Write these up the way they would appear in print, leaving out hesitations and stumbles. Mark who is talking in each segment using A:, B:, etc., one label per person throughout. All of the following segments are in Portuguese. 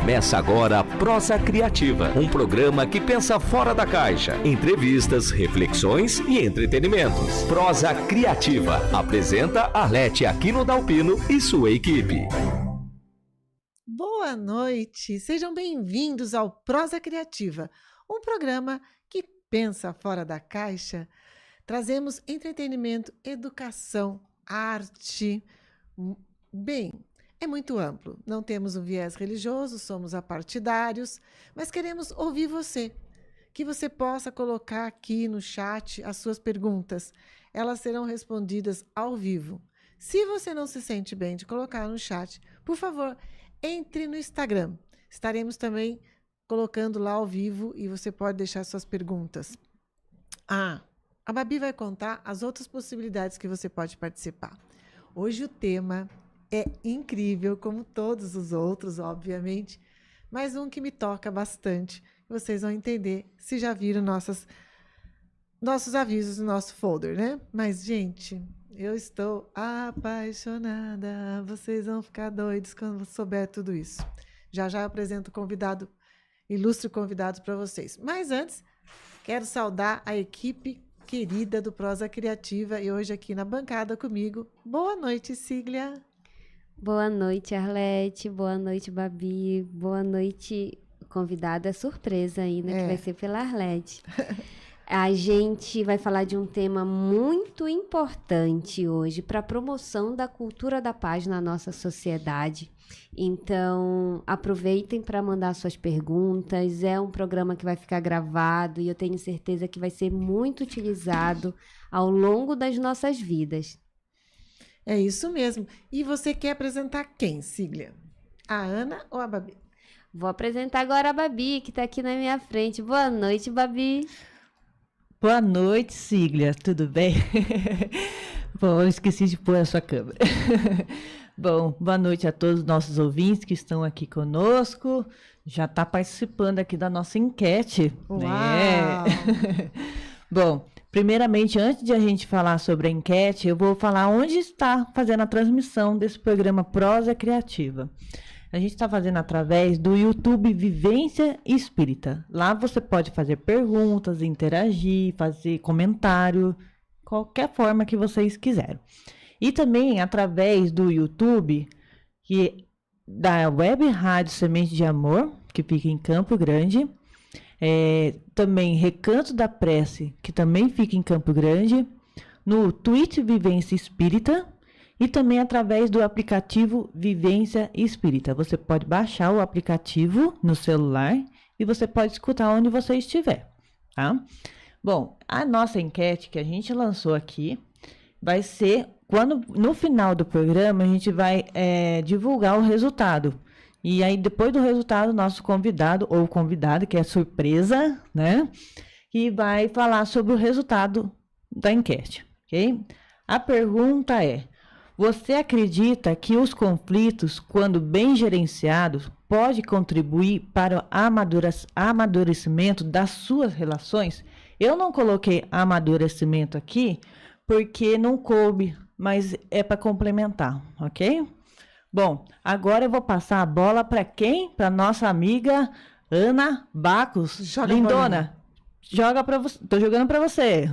A: Começa agora a Prosa Criativa, um programa que pensa fora da caixa. Entrevistas, reflexões e entretenimentos. Prosa Criativa. Apresenta Arlete Aquino Dalpino e sua equipe.
B: Boa noite, sejam bem-vindos ao Prosa Criativa, um programa que pensa fora da caixa. Trazemos entretenimento, educação, arte. Bem, é muito amplo. Não temos um viés religioso, somos apartidários, mas queremos ouvir você. Que você possa colocar aqui no chat as suas perguntas. Elas serão respondidas ao vivo. Se você não se sente bem de colocar no chat, por favor, entre no Instagram. Estaremos também colocando lá ao vivo e você pode deixar suas perguntas. A Babi vai contar as outras possibilidades que você pode participar. Hoje o tema é incrível, como todos os outros, obviamente, mas um que me toca bastante. Vocês vão entender se já viram nossos avisos no nosso folder, né? Mas, gente, eu estou apaixonada. Vocês vão ficar doidos quando souber tudo isso. Já eu apresento o convidado, ilustre convidado para vocês. Mas antes, quero saudar a equipe querida do Prosa Criativa e hoje aqui na bancada comigo. Boa noite, Cíglia.
C: Boa noite, Arlete. Boa noite, Babi. Boa noite, convidada surpresa ainda, que vai ser pela Arlete. A gente vai falar de um tema muito importante hoje para a promoção da cultura da paz na nossa sociedade. Então, aproveitem para mandar suas perguntas. É um programa que vai ficar gravado e eu tenho certeza que vai ser muito utilizado ao longo das nossas vidas.
B: É isso mesmo. E você quer apresentar quem, Cíglia? A Ana ou a Babi?
C: Vou apresentar agora a Babi, que está aqui na minha frente. Boa noite, Babi.
D: Boa noite, Cíglia. Tudo bem? Bom, eu esqueci de pôr a sua câmera. Bom, boa noite a todos os nossos ouvintes que estão aqui conosco. Já está participando aqui da nossa enquete.
B: Uau!
D: Né? Bom, primeiramente, antes de a gente falar sobre a enquete, eu vou falar onde está fazendo a transmissão desse programa Prosa Criativa. A gente está fazendo através do YouTube Vivência Espírita. Lá você pode fazer perguntas, interagir, fazer comentário, qualquer forma que vocês quiserem. E também através do YouTube, da Web Rádio Semente de Amor, que fica em Campo Grande. Também Recanto da Prece, que também fica em Campo Grande. No Twitch Vivência Espírita. E também através do aplicativo Vivência Espírita. Você pode baixar o aplicativo no celular e você pode escutar onde você estiver, tá? Bom, a nossa enquete que a gente lançou aqui vai ser quando no final do programa a gente vai divulgar o resultado. E aí depois do resultado, nosso convidado ou convidada, que é surpresa, né? Que vai falar sobre o resultado da enquete, ok? A pergunta é: você acredita que os conflitos, quando bem gerenciados, pode contribuir para o amadurecimento das suas relações? Eu não coloquei amadurecimento aqui porque não coube, mas é para complementar, ok? Bom, agora eu vou passar a bola para quem? Para nossa amiga Ana Bacos.
B: Joga
D: lindona. Joga para você. Tô jogando para você.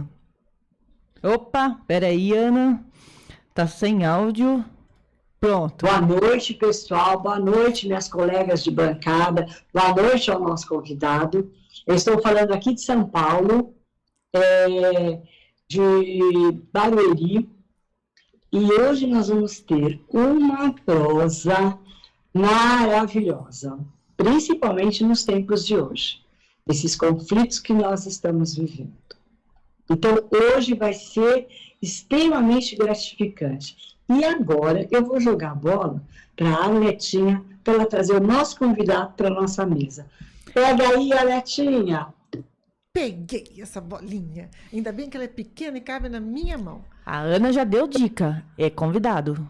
D: Opa, peraí, Ana. Tá sem áudio. Pronto.
E: Boa noite, pessoal. Boa noite, minhas colegas de bancada. Boa noite ao nosso convidado. Eu estou falando aqui de São Paulo, de Barueri. E hoje nós vamos ter uma prosa maravilhosa, principalmente nos tempos de hoje, esses conflitos que nós estamos vivendo. Então, hoje vai ser extremamente gratificante. E agora eu vou jogar a bola para a Arletinha, para ela trazer o nosso convidado para a nossa mesa. Pega aí, Arletinha.
B: Peguei essa bolinha. Ainda bem que ela é pequena e cabe na minha mão.
D: A Ana já deu dica. É convidado.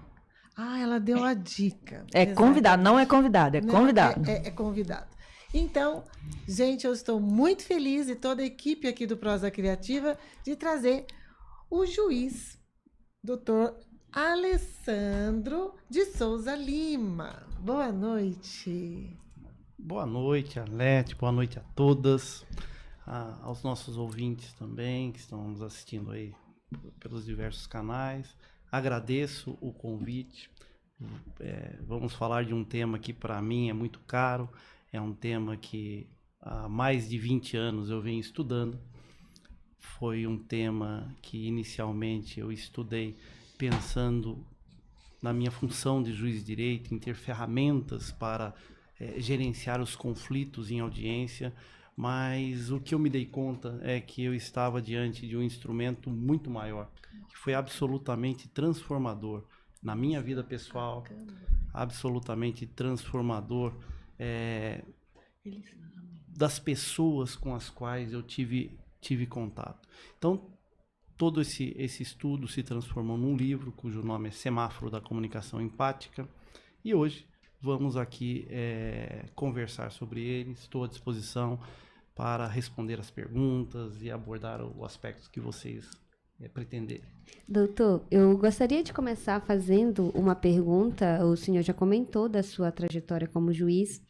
B: Ah, ela deu a dica.
D: É convidado, não é convidado, é convidado.
B: É convidado. Então, gente, eu estou muito feliz e toda a equipe aqui do Prosa Criativa de trazer o juiz, doutor Alessandro de Souza Lima. Boa noite.
F: Boa noite, Arlete, boa noite a todas, aos nossos ouvintes também, que estão nos assistindo aí pelos diversos canais. Agradeço o convite. Vamos falar de um tema que para mim é muito caro, é um tema que há mais de 20 anos eu venho estudando. Foi um tema que inicialmente eu estudei pensando na minha função de juiz de direito, em ter ferramentas para gerenciar os conflitos em audiência, mas o que eu me dei conta é que eu estava diante de um instrumento muito maior, que foi absolutamente transformador na minha vida pessoal, absolutamente transformador das pessoas com as quais eu tive contato. Então, todo esse estudo se transformou num livro cujo nome é Semáforo da Comunicação Empática, e hoje vamos aqui conversar sobre ele. Estou à disposição para responder as perguntas e abordar o aspecto que vocês pretenderem.
C: Doutor, eu gostaria de começar fazendo uma pergunta. O senhor já comentou da sua trajetória como juiz,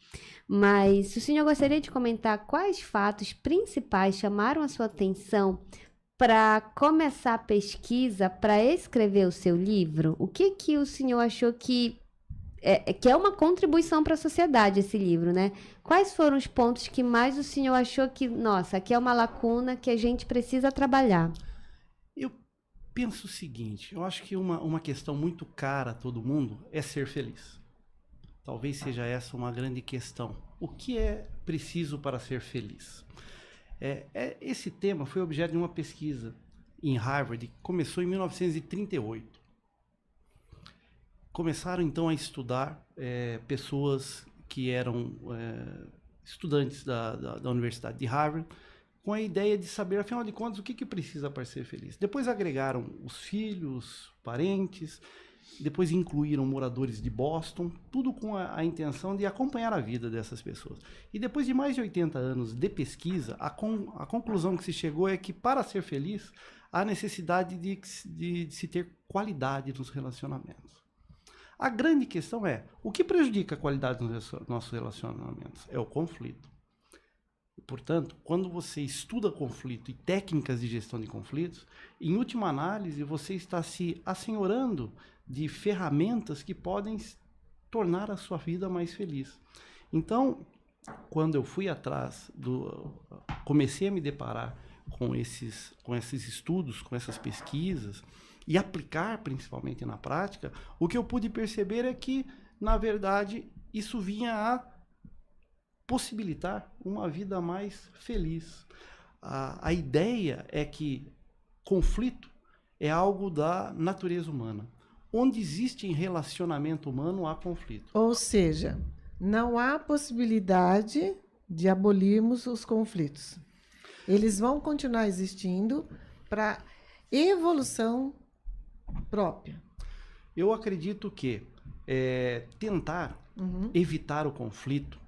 C: mas o senhor gostaria de comentar quais fatos principais chamaram a sua atenção para começar a pesquisa, para escrever o seu livro? O que o senhor achou que é uma contribuição para a sociedade, esse livro, né? Quais foram os pontos que mais o senhor achou que, nossa, aqui é uma lacuna que a gente precisa trabalhar?
F: Eu penso o seguinte, eu acho que uma questão muito cara a todo mundo é ser feliz. Talvez seja essa uma grande questão. O que é preciso para ser feliz? Esse tema foi objeto de uma pesquisa em Harvard, que começou em 1938. Começaram então a estudar pessoas que eram estudantes da Universidade de Harvard, com a ideia de saber, afinal de contas, o que precisa para ser feliz. Depois agregaram os filhos, parentes, depois incluíram moradores de Boston, tudo com a intenção de acompanhar a vida dessas pessoas. E depois de mais de 80 anos de pesquisa, a conclusão que se chegou é que, para ser feliz, há necessidade de se ter qualidade nos relacionamentos. A grande questão é, o que prejudica a qualidade dos nossos relacionamentos? É o conflito. Portanto, quando você estuda conflito e técnicas de gestão de conflitos, em última análise, você está se assenhorando de ferramentas que podem tornar a sua vida mais feliz. Então, quando eu fui atrás, comecei a me deparar com esses estudos, com essas pesquisas, e aplicar principalmente na prática, o que eu pude perceber é que, na verdade, isso vinha a possibilitar uma vida mais feliz. A ideia é que conflito é algo da natureza humana. Onde existe relacionamento humano, há conflito.
B: Ou seja, não há possibilidade de abolirmos os conflitos. Eles vão continuar existindo para evolução própria.
F: Eu acredito que tentar evitar o conflito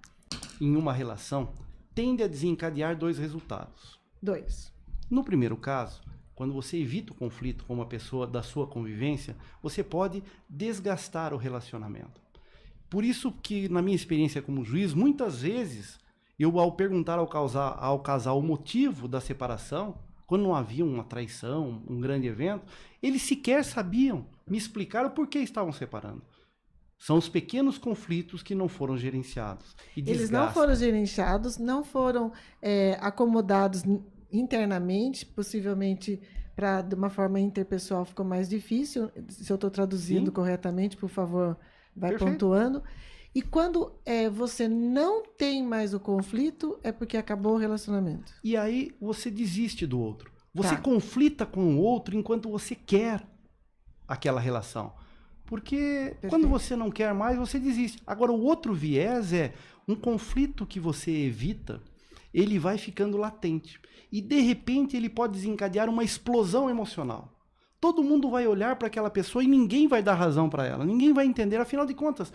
F: em uma relação tende a desencadear dois resultados. No primeiro caso, quando você evita o conflito com uma pessoa da sua convivência, você pode desgastar o relacionamento. Por isso que, na minha experiência como juiz, muitas vezes, eu, ao perguntar ao casal o motivo da separação, quando não havia uma traição, um grande evento, eles sequer sabiam me explicar o porquê estavam separando. São os pequenos conflitos que não foram gerenciados.
B: Eles não foram gerenciados, não foram acomodados internamente, possivelmente de uma forma interpessoal ficou mais difícil. Se eu estou traduzindo corretamente, por favor, vai Perfeito. Pontuando. E quando você não tem mais o conflito, é porque acabou o relacionamento.
F: E aí você desiste do outro. Você conflita com o outro enquanto você quer aquela relação. Porque Perfeito. Quando você não quer mais, você desiste. Agora, o outro viés é um conflito que você evita, ele vai ficando latente. E, de repente, ele pode desencadear uma explosão emocional. Todo mundo vai olhar para aquela pessoa e ninguém vai dar razão para ela. Ninguém vai entender. Afinal de contas,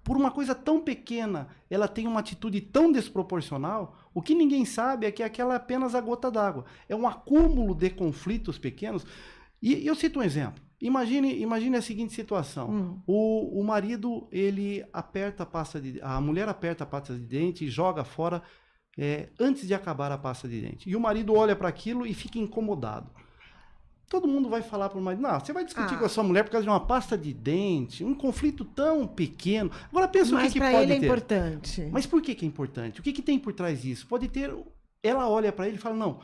F: por uma coisa tão pequena, ela tem uma atitude tão desproporcional. O que ninguém sabe é que aquela é apenas a gota d'água. É um acúmulo de conflitos pequenos. E eu cito um exemplo. Imagine a seguinte situação. O marido, ele aperta a mulher aperta a pasta de dente e joga fora antes de acabar a pasta de dente. E o marido olha para aquilo e fica incomodado. Todo mundo vai falar para o marido, não, você vai discutir com a sua mulher por causa de uma pasta de dente, um conflito tão pequeno. Agora pensa o que pode ter. Mas para ele é
B: importante.
F: Mas por que é importante? O que tem por trás disso? Pode ter... Ela olha para ele e fala, não,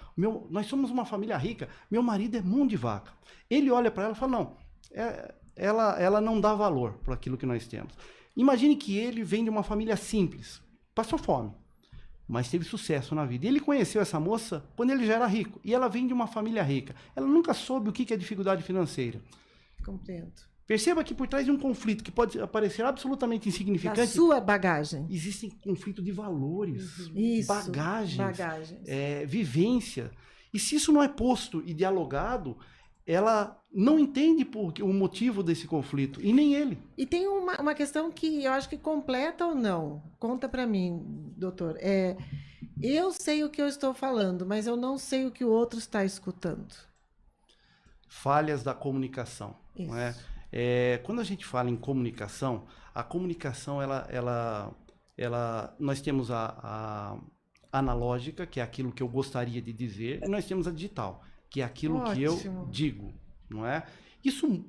F: nós somos uma família rica, meu marido é mão de vaca. Ele olha para ela e fala, não, ela não dá valor para aquilo que nós temos. Imagine que ele vem de uma família simples, passou fome, mas teve sucesso na vida. Ele conheceu essa moça quando ele já era rico, e ela vem de uma família rica. Ela nunca soube o que é dificuldade financeira.
B: Compreendo.
F: Perceba que por trás de um conflito que pode parecer absolutamente insignificante...
B: A sua bagagem.
F: Existem conflitos de valores,
B: Isso,
F: bagagens. Vivência. E se isso não é posto e dialogado, ela não entende o motivo desse conflito, e nem ele.
B: E tem uma questão que eu acho que completa ou não. Conta para mim, doutor. Eu sei o que eu estou falando, mas eu não sei o que o outro está escutando.
F: Falhas da comunicação.
B: Isso.
F: Não é? Quando a gente fala em comunicação, a comunicação, nós temos a analógica, que é aquilo que eu gostaria de dizer, e nós temos a digital, que é aquilo que eu digo, não é? Isso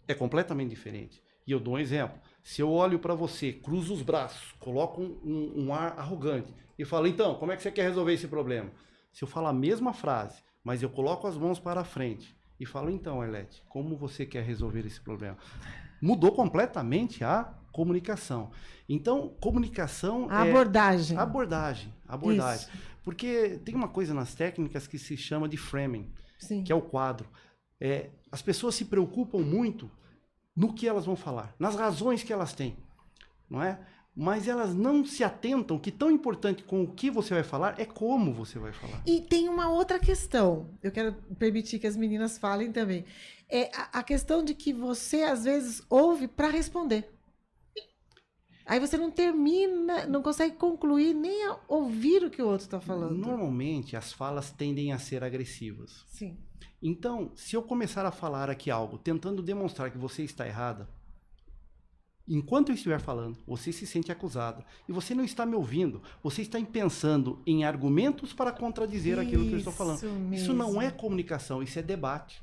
F: é completamente diferente. E eu dou um exemplo. Se eu olho para você, cruzo os braços, coloco um ar arrogante e falo, então, como é que você quer resolver esse problema? Se eu falar a mesma frase, mas eu coloco as mãos para frente e falo, então, Arlete, como você quer resolver esse problema? Mudou completamente a comunicação. Então, comunicação
B: abordagem.
F: Abordagem. Isso. Porque tem uma coisa nas técnicas que se chama de framing,
B: Sim.
F: que é o quadro. As pessoas se preocupam muito no que elas vão falar, nas razões que elas têm, não é? Mas elas não se atentam que tão importante com o que você vai falar é como você vai falar.
B: E tem uma outra questão, eu quero permitir que as meninas falem também, a questão de que você às vezes ouve para responder. Aí você não termina, não consegue concluir nem a ouvir o que o outro está falando.
F: Normalmente as falas tendem a ser agressivas.
B: Sim.
F: Então, se eu começar a falar aqui algo tentando demonstrar que você está errada, enquanto eu estiver falando, você se sente acusada. E você não está me ouvindo. Você está pensando em argumentos para contradizer aquilo que eu estou falando.
B: Mesmo.
F: Isso não é comunicação, isso é debate.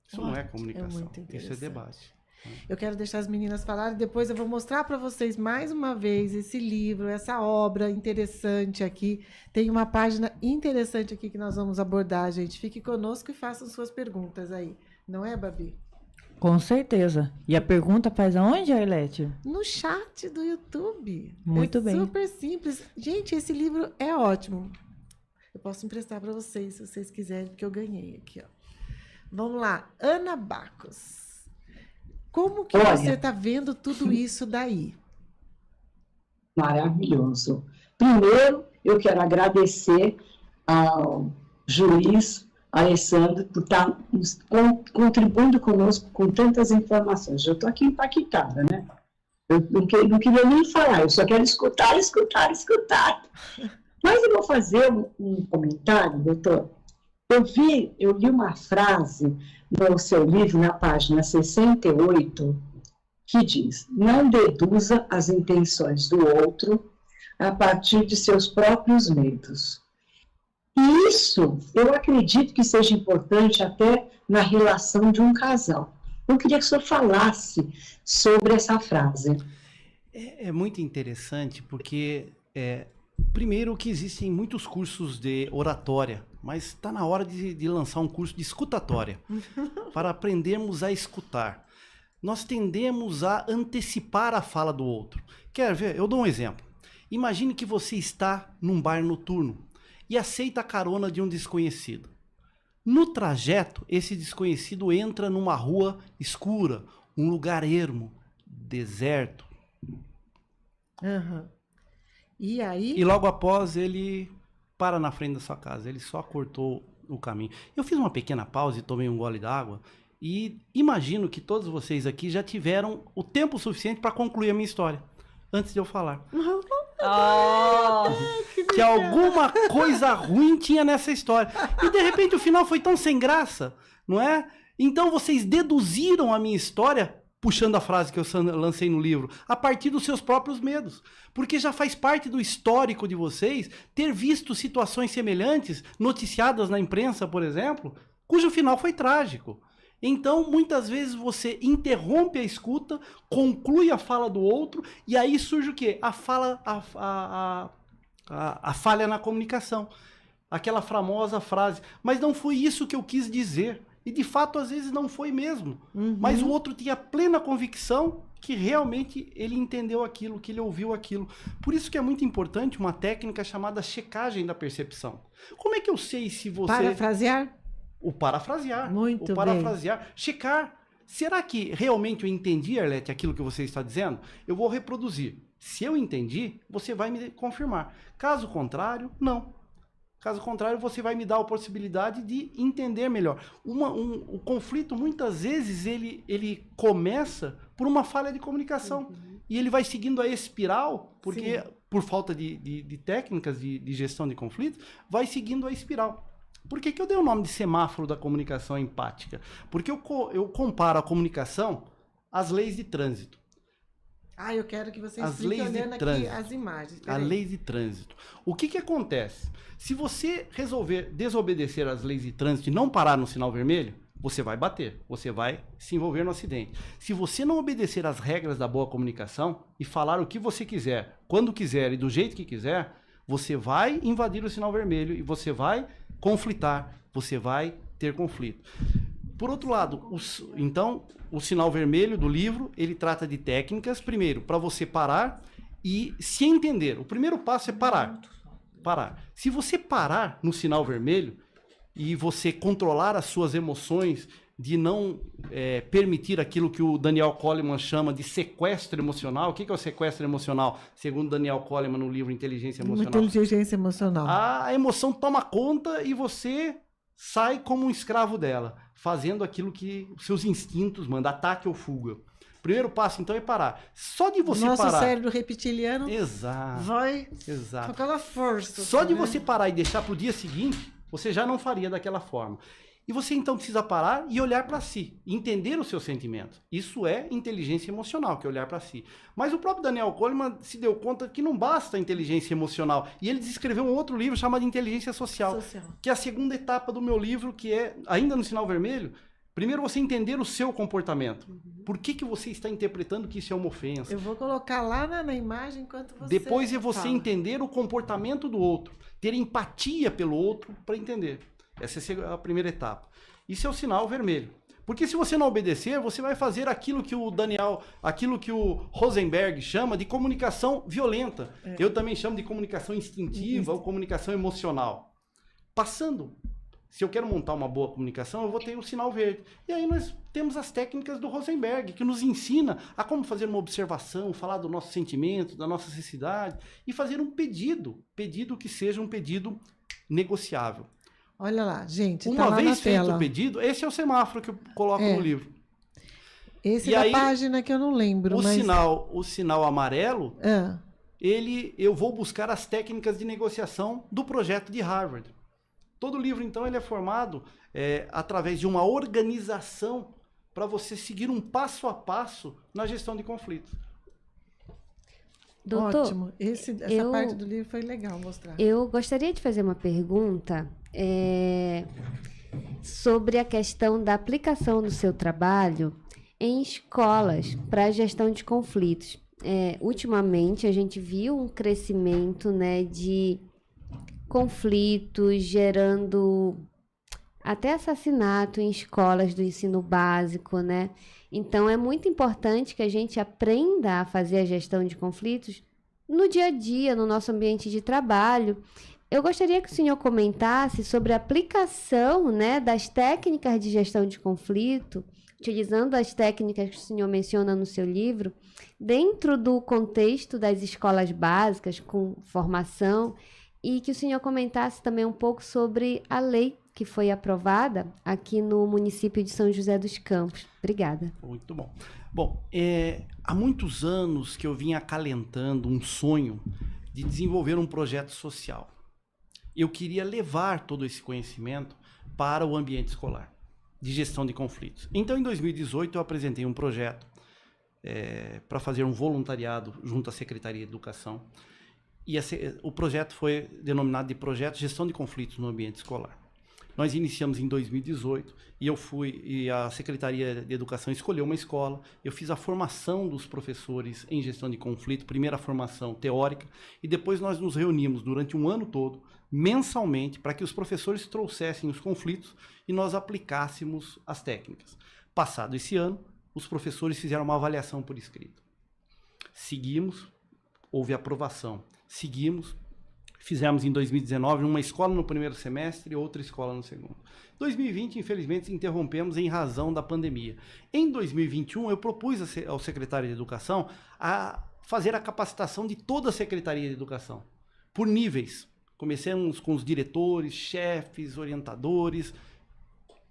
F: Isso não é comunicação, isso é debate.
B: Eu quero deixar as meninas falarem, depois eu vou mostrar para vocês mais uma vez esse livro, essa obra interessante aqui. Tem uma página interessante aqui que nós vamos abordar, gente. Fique conosco e façam suas perguntas aí. Não é, Babi?
D: Com certeza. E a pergunta faz aonde, Arlete?
B: No chat do YouTube.
D: Muito bem.
B: Super simples. Gente, esse livro é ótimo. Eu posso emprestar para vocês, se vocês quiserem, porque eu ganhei aqui, ó. Vamos lá. Ana Bacos. Como que você está vendo tudo isso daí?
E: Maravilhoso. Primeiro, eu quero agradecer ao juiz Alessandro por estar contribuindo conosco com tantas informações. Eu estou aqui impactada, né? Eu não queria nem falar, eu só quero escutar. Mas eu vou fazer um comentário, doutor. Eu li uma frase no seu livro, na página 68, que diz: não deduza as intenções do outro a partir de seus próprios medos. E isso, eu acredito que seja importante até na relação de um casal. Eu queria que o senhor falasse sobre essa frase.
F: É muito interessante porque, primeiro, que existem muitos cursos de oratória, mas está na hora de lançar um curso de escutatória, para aprendermos a escutar. Nós tendemos a antecipar a fala do outro. Quer ver? Eu dou um exemplo. Imagine que você está num bar noturno e aceita a carona de um desconhecido. No trajeto, esse desconhecido entra numa rua escura, um lugar ermo, deserto.
B: Uhum. E aí?
F: E logo após ele para na frente da sua casa. Ele só cortou o caminho. Eu fiz uma pequena pausa e tomei um gole d'água. E imagino que todos vocês aqui já tiveram o tempo suficiente para concluir a minha história. Antes de eu falar. Que alguma coisa ruim tinha nessa história. E de repente o final foi tão sem graça, não é? Então vocês deduziram a minha história, puxando a frase que eu lancei no livro, a partir dos seus próprios medos. Porque já faz parte do histórico de vocês ter visto situações semelhantes, noticiadas na imprensa, por exemplo, cujo final foi trágico. Então, muitas vezes você interrompe a escuta, conclui a fala do outro, e aí surge o quê? A falha na comunicação. Aquela famosa frase, mas não foi isso que eu quis dizer. E de fato, às vezes, não foi mesmo. Mas o outro tinha plena convicção que realmente ele entendeu aquilo, que ele ouviu aquilo. Por isso que é muito importante uma técnica chamada checagem da percepção. Como é que eu sei se você...
B: Parafrasear?
F: O parafrasear.
B: Muito
F: o parafrasear. Bem. Checar. Será que realmente eu entendi, Arlete, aquilo que você está dizendo? Eu vou reproduzir. Se eu entendi, você vai me confirmar. Caso contrário, não. Caso contrário, você vai me dar a possibilidade de entender melhor. O conflito, muitas vezes, ele começa por uma falha de comunicação. E ele vai seguindo a espiral, porque, por falta de técnicas de gestão de conflitos, vai seguindo a espiral. Por que eu dei o nome de semáforo da comunicação empática? Porque eu comparo a comunicação às leis de trânsito.
B: Eu quero que você explique olhando aqui as imagens.
F: As leis de trânsito. O que acontece? Se você resolver desobedecer às leis de trânsito e não parar no sinal vermelho, você vai bater, você vai se envolver no acidente. Se você não obedecer às regras da boa comunicação e falar o que você quiser, quando quiser e do jeito que quiser, você vai invadir o sinal vermelho e você vai conflitar, você vai ter conflito. Por outro lado, então, o sinal vermelho do livro, ele trata de técnicas, primeiro, para você parar e se entender. O primeiro passo é parar. Parar. Se você parar no sinal vermelho e você controlar as suas emoções, de não permitir aquilo que o Daniel Goleman chama de sequestro emocional. O que é o sequestro emocional? Segundo Daniel Goleman no livro Inteligência Emocional.
B: Inteligência Emocional.
F: A emoção toma conta e você sai como um escravo dela, fazendo aquilo que os seus instintos mandam, ataque ou fuga. Primeiro passo, então, é parar. Só de você parar...
B: Nosso cérebro reptiliano vai com aquela força.
F: Só de você parar e deixar para o dia seguinte, você já não faria daquela forma. E você, então, precisa parar e olhar para si, entender os seus sentimentos. Isso é inteligência emocional, que é olhar para si. Mas o próprio Daniel Goleman se deu conta que não basta a inteligência emocional. E ele escreveu um outro livro chamado Inteligência Social, que é a segunda etapa do meu livro, que é, ainda no sinal vermelho, primeiro você entender o seu comportamento. Por que você está interpretando que isso é uma ofensa?
B: Eu vou colocar lá na imagem enquanto você
F: Depois é você
B: fala.
F: Entender o comportamento do outro, ter empatia pelo outro para entender. Essa é a primeira etapa. Isso é o sinal vermelho. Porque se você não obedecer, você vai fazer aquilo que o Rosenberg chama de comunicação violenta. Eu também chamo de comunicação instintiva ou comunicação emocional. Passando. Se eu quero montar uma boa comunicação, eu vou ter o sinal verde. E aí nós temos as técnicas do Rosenberg, que nos ensina a como fazer uma observação, falar do nosso sentimento, da nossa necessidade, e fazer um pedido que seja um pedido negociável.
B: Olha lá, gente,
F: uma
B: tá lá
F: vez
B: na
F: feito
B: tela.
F: o pedido, esse é o semáforo que eu coloco no livro.
B: Esse é a página que eu não lembro.
F: O sinal amarelo, eu vou buscar as técnicas de negociação do projeto de Harvard. Todo livro, então, ele é formado através de uma organização para você seguir um passo a passo na gestão de conflitos.
B: Doutor, ótimo. Essa parte do livro foi legal mostrar.
C: Eu gostaria de fazer uma pergunta sobre a questão da aplicação do seu trabalho em escolas para a gestão de conflitos. Ultimamente, a gente viu um crescimento, né, de conflitos, gerando até assassinato em escolas do ensino básico, né? Então, é muito importante que a gente aprenda a fazer a gestão de conflitos no dia a dia, no nosso ambiente de trabalho. Eu gostaria que o senhor comentasse sobre a aplicação, né, das técnicas de gestão de conflito, utilizando as técnicas que o senhor menciona no seu livro, dentro do contexto das escolas básicas, com formação, e que o senhor comentasse também um pouco sobre a lei que foi aprovada aqui no município de São José dos Campos. Obrigada.
F: Muito bom. Bom, há muitos anos que eu vim acalentando um sonho de desenvolver um projeto social. Eu queria levar todo esse conhecimento para o ambiente escolar. de gestão de conflitos. Então, em 2018, eu apresentei um projeto para fazer um voluntariado junto à Secretaria de Educação. E o projeto foi denominado de Projeto de Gestão de Conflitos no Ambiente Escolar. Nós iniciamos em 2018 e a Secretaria de Educação escolheu uma escola. Eu fiz a formação dos professores em gestão de conflito, primeira formação teórica, e depois nós nos reunimos durante um ano todo, mensalmente, para que os professores trouxessem os conflitos e nós aplicássemos as técnicas. Passado esse ano, os professores fizeram uma avaliação por escrito. Seguimos, houve aprovação. Seguimos. Fizemos em 2019 uma escola no primeiro semestre e outra escola no segundo. 2020, infelizmente, interrompemos em razão da pandemia. Em 2021, eu propus ao secretário de Educação a fazer a capacitação de toda a Secretaria de Educação, por níveis. Começamos com os diretores, chefes, orientadores,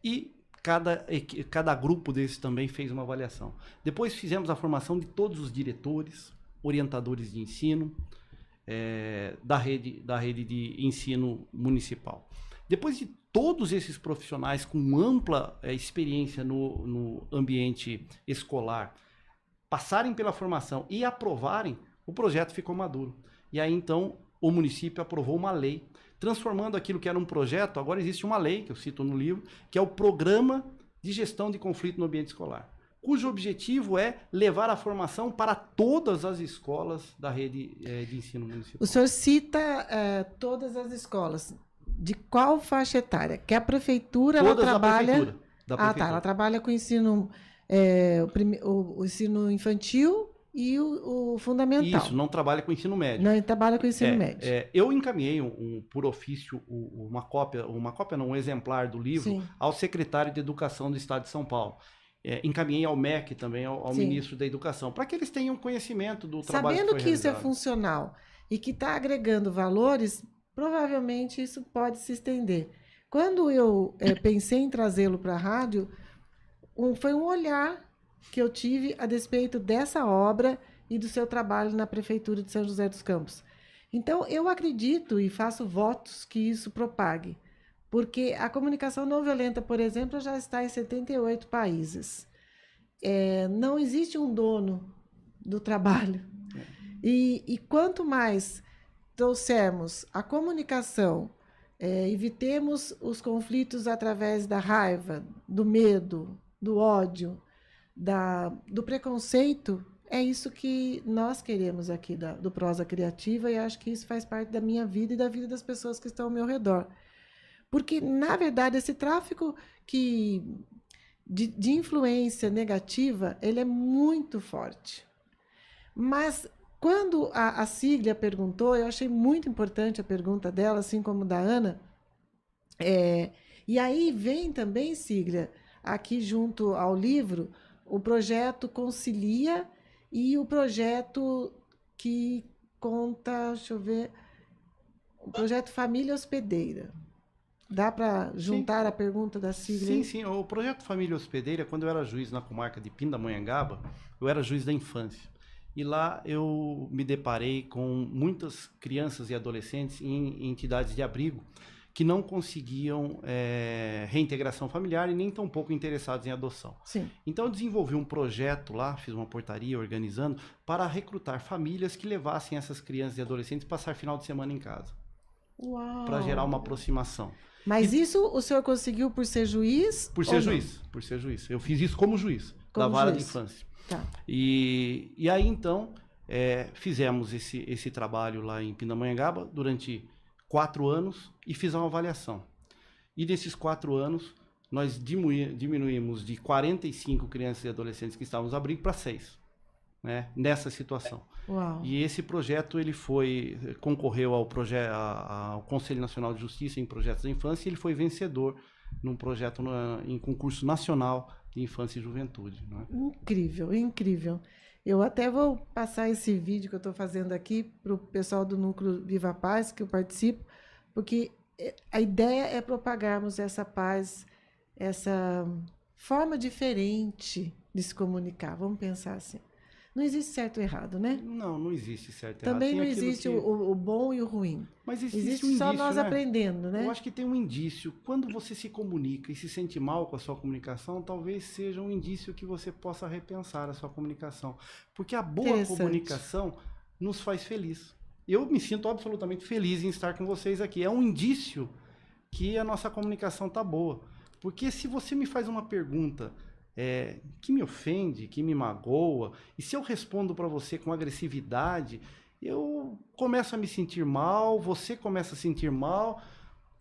F: e cada grupo desses também fez uma avaliação. Depois fizemos a formação de todos os diretores, orientadores de ensino, da rede de ensino municipal. Depois de todos esses profissionais com ampla experiência no ambiente escolar passarem pela formação e aprovarem, o projeto ficou maduro. E aí, então, o município aprovou uma lei, transformando aquilo que era um projeto, agora existe uma lei, que eu cito no livro, que é o Programa de Gestão de Conflito no Ambiente Escolar, cujo objetivo é levar a formação para todas as escolas da rede de ensino municipal.
B: O senhor cita todas as escolas. De qual faixa etária? Que a prefeitura
F: Todas
B: ela trabalha.
F: da prefeitura.
B: Ah, tá. Ela trabalha com o ensino, o ensino infantil e o fundamental.
F: Isso, não trabalha com ensino médio.
B: Não, ele trabalha com o ensino médio.
F: Eu encaminhei por ofício um exemplar do livro
B: Sim.
F: ao secretário de Educação do Estado de São Paulo. Encaminhei ao MEC também, ao ministro da Educação, para que eles tenham conhecimento do trabalho que foi
B: Sabendo que isso é
F: realizado.
B: funcional e que está agregando valores, provavelmente isso pode se estender. Quando eu pensei em trazê-lo para a rádio, foi um olhar que eu tive a despeito dessa obra e do seu trabalho na Prefeitura de São José dos Campos. Então, eu acredito e faço votos que isso propague. Porque a comunicação não violenta, por exemplo, já está em 78 países. Não existe um dono do trabalho. E quanto mais trouxermos a comunicação, evitemos os conflitos através da raiva, do medo, do ódio, do preconceito, é isso que nós queremos aqui do Prosa Criativa, e acho que isso faz parte da minha vida e da vida das pessoas que estão ao meu redor. Porque, na verdade, esse tráfico de influência negativa, ele é muito forte. Mas, quando a Cíglia perguntou, eu achei muito importante a pergunta dela, assim como da Ana. E aí vem também, Cíglia, aqui junto ao livro, o projeto Concilia e o projeto que conta, deixa eu ver, o projeto Família Hospedeira. Dá para juntar a pergunta da Cíglia?
F: Sim. O projeto Família Hospedeira, quando eu era juiz na comarca de Pindamonhangaba, eu era juiz da infância. E lá eu me deparei com muitas crianças e adolescentes em entidades de abrigo que não conseguiam reintegração familiar e nem tampouco interessados em adoção.
B: Sim.
F: Então eu desenvolvi um projeto lá, fiz uma portaria organizando, para recrutar famílias que levassem essas crianças e adolescentes passar final de semana em casa.
B: Uau!
F: Para gerar uma aproximação.
B: Mas isso o senhor conseguiu por ser juiz?
F: Por ser juiz. Eu fiz isso como juiz da vara de infância.
B: Tá.
F: E aí, então, fizemos esse trabalho lá em Pindamonhangaba durante 4 anos e fiz uma avaliação. E desses 4 anos, nós diminuímos de 45 crianças e adolescentes que estavam nos abrigos para 6, né, nessa situação.
B: Uau.
F: E esse projeto ele concorreu ao Conselho Nacional de Justiça em Projetos da Infância, e ele foi vencedor num projeto em concurso nacional de infância e juventude. Né?
B: Incrível, incrível. Eu até vou passar esse vídeo que eu estou fazendo aqui para o pessoal do Núcleo Viva a Paz, que eu participo, porque a ideia é propagarmos essa paz, essa forma diferente de se comunicar. Vamos pensar assim. Não existe certo e errado, né?
F: Não existe certo e
B: Também
F: errado.
B: não existe o bom e o ruim.
F: Mas
B: Existe
F: um indício,
B: só nós
F: né?
B: aprendendo, né?
F: Eu acho que tem um indício. Quando você se comunica e se sente mal com a sua comunicação, talvez seja um indício que você possa repensar a sua comunicação. Porque a boa comunicação nos faz feliz. Eu me sinto absolutamente feliz em estar com vocês aqui. É um indício que a nossa comunicação está boa. Porque se você me faz uma pergunta que me ofende, que me magoa, e se eu respondo para você com agressividade, eu começo a me sentir mal, você começa a sentir mal.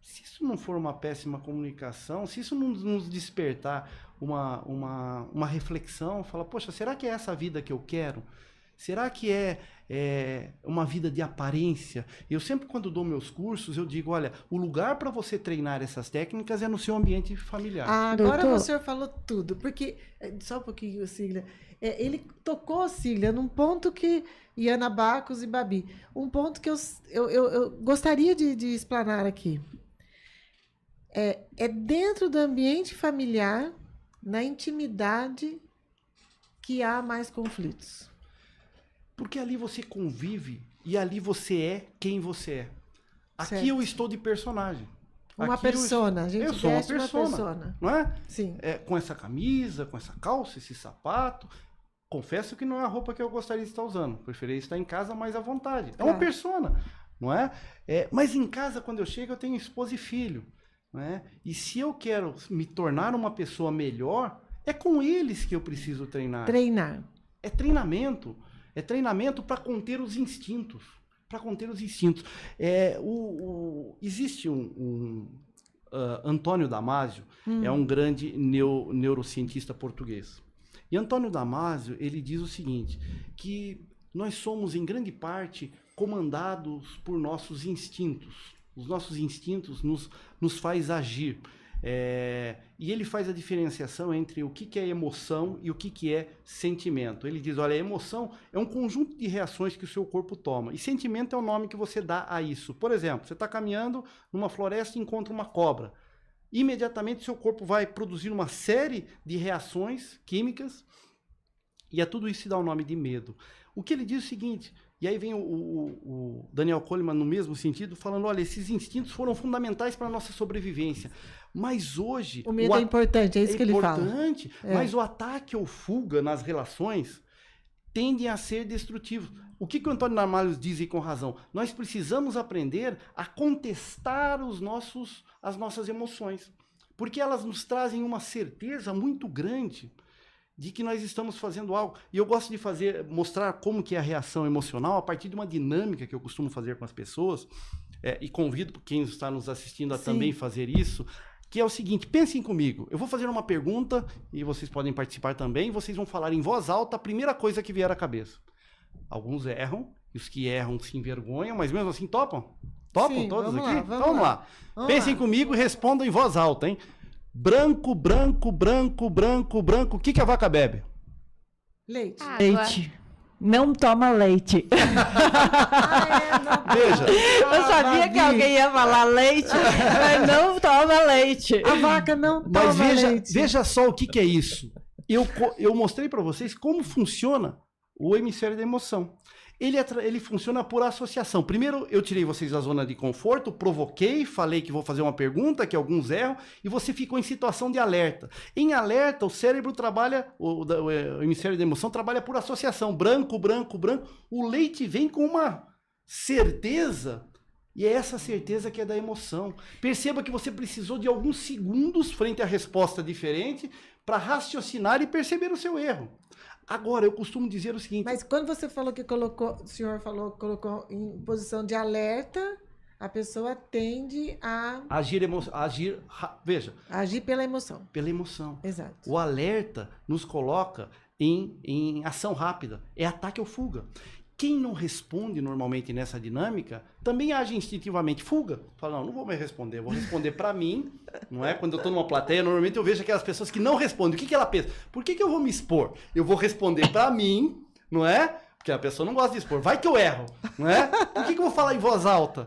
F: Se isso não for uma péssima comunicação, se isso não nos despertar uma reflexão, fala, poxa, será que é essa vida que eu quero? Será que é uma vida de aparência? Eu sempre, quando dou meus cursos, eu digo, olha, o lugar para você treinar essas técnicas é no seu ambiente familiar.
B: Agora o senhor falou tudo, porque, só um pouquinho, Cília, ele tocou, Cília, num ponto que, e Ana Bacos e Babi, um ponto que eu gostaria de explanar aqui. É dentro do ambiente familiar, na intimidade, que há mais conflitos.
F: Porque ali você convive e ali você é quem você é. Aqui
B: certo.
F: eu estou de personagem.
B: Uma persona, a gente
F: eu sou uma
B: veste
F: persona, não é?
B: Sim.
F: Com essa camisa, com essa calça, esse sapato. Confesso que não é a roupa que eu gostaria de estar usando. Preferia estar em casa mais à vontade. É uma persona, não é? Mas em casa, quando eu chego, eu tenho esposa e filho. Não é? E se eu quero me tornar uma pessoa melhor, é com eles que eu preciso treinar.
B: Treinar.
F: É treinamento. É treinamento para conter os instintos. Para conter os instintos. Existe Antônio Damasio, é um grande neurocientista português. E Antônio Damasio, ele diz o seguinte, que nós somos, em grande parte, comandados por nossos instintos. Os nossos instintos nos faz agir. E ele faz a diferenciação entre o que é emoção e o que é sentimento. Ele diz, olha, a emoção é um conjunto de reações que o seu corpo toma. E sentimento é o nome que você dá a isso. Por exemplo, você está caminhando numa floresta e encontra uma cobra. Imediatamente seu corpo vai produzir uma série de reações químicas e a tudo isso se dá o nome de medo. O que ele diz é o seguinte... E aí vem o Daniel Goleman no mesmo sentido, falando, olha, esses instintos foram fundamentais para a nossa sobrevivência. Mas hoje... O
B: medo é importante, é isso que ele fala.
F: É importante, mas o ataque ou fuga nas relações tendem a ser destrutivos. O que o Antônio Damasio diz e com razão? Nós precisamos aprender a contestar as nossas emoções. Porque elas nos trazem uma certeza muito grande de que nós estamos fazendo algo. E eu gosto de mostrar como que é a reação emocional a partir de uma dinâmica que eu costumo fazer com as pessoas, e convido quem está nos assistindo a também fazer isso, que é o seguinte, pensem comigo, eu vou fazer uma pergunta, e vocês podem participar também, vocês vão falar em voz alta a primeira coisa que vier à cabeça. Alguns erram, e os que erram se envergonham, mas mesmo assim topam? Topam
B: Sim,
F: todos
B: vamos
F: aqui?
B: lá,
F: Então vamos lá. Pensem
B: lá.
F: comigo e respondam em voz alta, hein? Branco, branco, branco, branco, branco. O que a vaca bebe?
B: Leite.
D: Leite. Não toma leite.
F: Veja.
D: Eu sabia que alguém ia falar leite, mas não toma leite.
B: A vaca não toma leite.
F: Veja só o que é isso. Eu mostrei para vocês como funciona o hemisfério da emoção. Ele funciona por associação. Primeiro, eu tirei vocês da zona de conforto, provoquei, falei que vou fazer uma pergunta, que alguns erram, e você ficou em situação de alerta. Em alerta, o cérebro trabalha, o hemisfério da emoção trabalha por associação. Branco, branco, branco. O leite vem com uma certeza, e é essa certeza que é da emoção. Perceba que você precisou de alguns segundos frente à resposta diferente para raciocinar e perceber o seu erro. Agora, eu costumo dizer o seguinte...
B: Mas quando você falou que colocou em posição de alerta, a pessoa tende a...
F: Veja.
B: Agir pela emoção.
F: Pela emoção.
B: Exato.
F: O alerta nos coloca em ação rápida. É ataque ou fuga. Quem não responde normalmente nessa dinâmica, também age instintivamente. Fuga. Fala, não vou mais responder, vou responder para mim. Não é? Quando eu estou numa plateia, normalmente eu vejo aquelas pessoas que não respondem. O que ela pensa? Por que eu vou me expor? Eu vou responder para mim, não é? Porque a pessoa não gosta de expor. Vai que eu erro, não é? Por que eu vou falar em voz alta?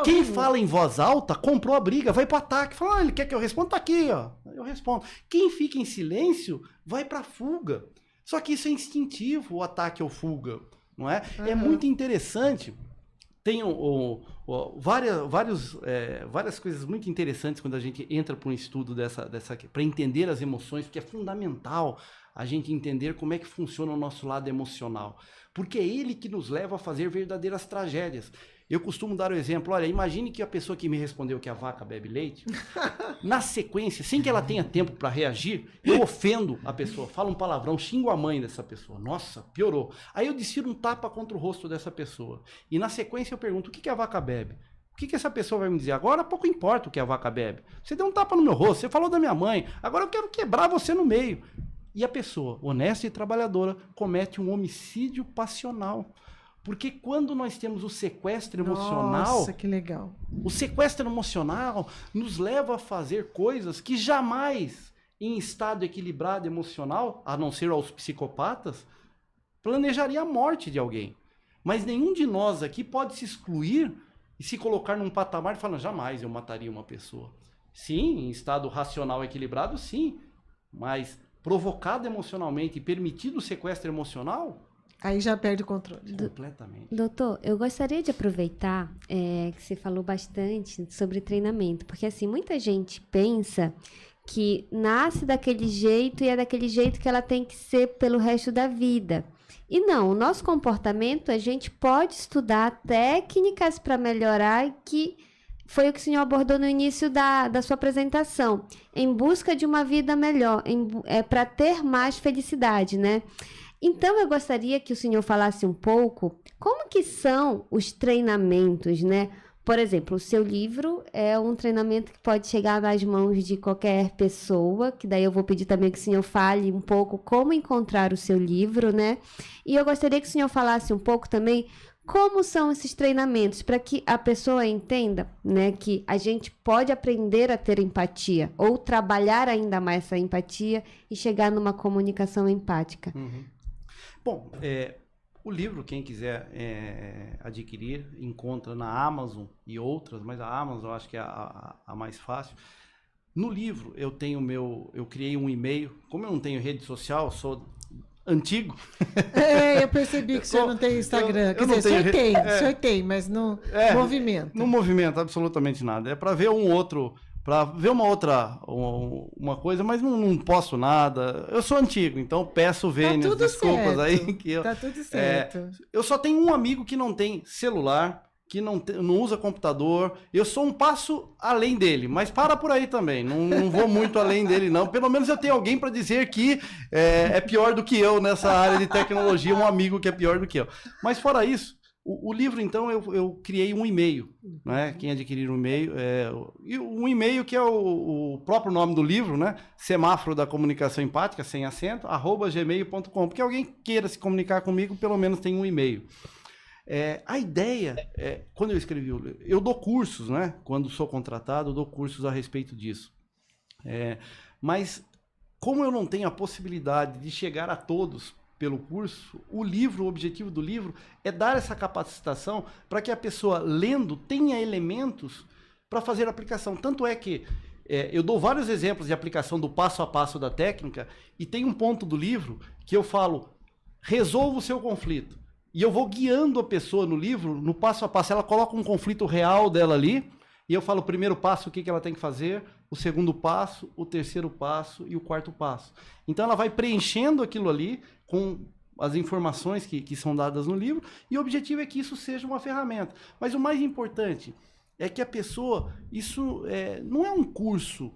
F: Quem fala em voz alta comprou a briga, vai pro ataque. Fala, ele quer que eu responda? Tá aqui, ó. Eu respondo. Quem fica em silêncio vai pra fuga. Só que isso é instintivo, o ataque ou fuga, não é? É muito interessante. Tem várias coisas muito interessantes quando a gente entra para um estudo para entender as emoções, porque é fundamental a gente entender como é que funciona o nosso lado emocional. Porque é ele que nos leva a fazer verdadeiras tragédias. Eu costumo dar o exemplo, olha, imagine que a pessoa que me respondeu que a vaca bebe leite, na sequência, sem que ela tenha tempo para reagir, eu ofendo a pessoa, falo um palavrão, xingo a mãe dessa pessoa. Nossa, piorou. Aí eu desfiro um tapa contra o rosto dessa pessoa. E na sequência eu pergunto, o que a vaca bebe? O que essa pessoa vai me dizer? Agora pouco importa o que a vaca bebe. Você deu um tapa no meu rosto, você falou da minha mãe, agora eu quero quebrar você no meio. E a pessoa, honesta e trabalhadora, comete um homicídio passional. Porque quando nós temos o sequestro emocional...
B: Nossa, que legal.
F: O sequestro emocional nos leva a fazer coisas que jamais, em estado equilibrado emocional, a não ser aos psicopatas, planejaria a morte de alguém. Mas nenhum de nós aqui pode se excluir e se colocar num patamar e falar, jamais eu mataria uma pessoa. Sim, em estado racional equilibrado, sim. Mas provocado emocionalmente e permitido o sequestro emocional...
B: Aí já perde o controle.
F: Completamente.
C: Doutor, eu gostaria de aproveitar que você falou bastante sobre treinamento, porque assim, muita gente pensa que nasce daquele jeito e é daquele jeito que ela tem que ser pelo resto da vida. E não, o nosso comportamento, a gente pode estudar técnicas para melhorar, que foi o que o senhor abordou no início da sua apresentação, em busca de uma vida melhor, para ter mais felicidade, né? Então, eu gostaria que o senhor falasse um pouco como que são os treinamentos, né? Por exemplo, o seu livro é um treinamento que pode chegar nas mãos de qualquer pessoa, que daí eu vou pedir também que o senhor fale um pouco como encontrar o seu livro, né? E eu gostaria que o senhor falasse um pouco também como são esses treinamentos, para que a pessoa entenda, né, que a gente pode aprender a ter empatia, ou trabalhar ainda mais essa empatia e chegar numa comunicação empática.
F: Uhum. Bom, o livro, quem quiser adquirir, encontra na Amazon e outras, mas a Amazon eu acho que é a mais fácil. No livro, eu criei um e-mail. Como eu não tenho rede social, sou antigo.
B: Eu percebi que o senhor não tem Instagram. Quer dizer, o senhor tem, mas não movimenta.
F: Não movimenta absolutamente nada. É para ver uma coisa, mas não posto nada. Eu sou antigo, então peço vênias, desculpas certo. Aí.
B: Tá tudo certo.
F: Eu só tenho um amigo que não tem celular, que não usa computador. Eu sou um passo além dele, mas para por aí também. Não vou muito além dele, não. Pelo menos eu tenho alguém para dizer que é pior do que eu nessa área de tecnologia, um amigo que é pior do que eu. Mas fora isso, o livro, então, eu criei um e-mail, né? Quem adquirir um e-mail, um e-mail que é o próprio nome do livro, né? Semáforo da Comunicação Empática, sem acento, @gmail.com, porque alguém queira se comunicar comigo, pelo menos tem um e-mail. A ideia, quando eu escrevi o livro, eu dou cursos, né? Quando sou contratado, eu dou cursos a respeito disso. Mas, como eu não tenho a possibilidade de chegar a todos pelo curso, o objetivo do livro é dar essa capacitação para que a pessoa, lendo, tenha elementos para fazer a aplicação. Tanto é que eu dou vários exemplos de aplicação do passo a passo da técnica, e tem um ponto do livro que eu falo, resolva o seu conflito. E eu vou guiando a pessoa no livro, no passo a passo. Ela coloca um conflito real dela ali, e eu falo o primeiro passo, o que ela tem que fazer, o segundo passo, o terceiro passo e o quarto passo. Então ela vai preenchendo aquilo ali com as informações que são dadas no livro, e o objetivo é que isso seja uma ferramenta. Mas o mais importante é que a pessoa, isso não é um curso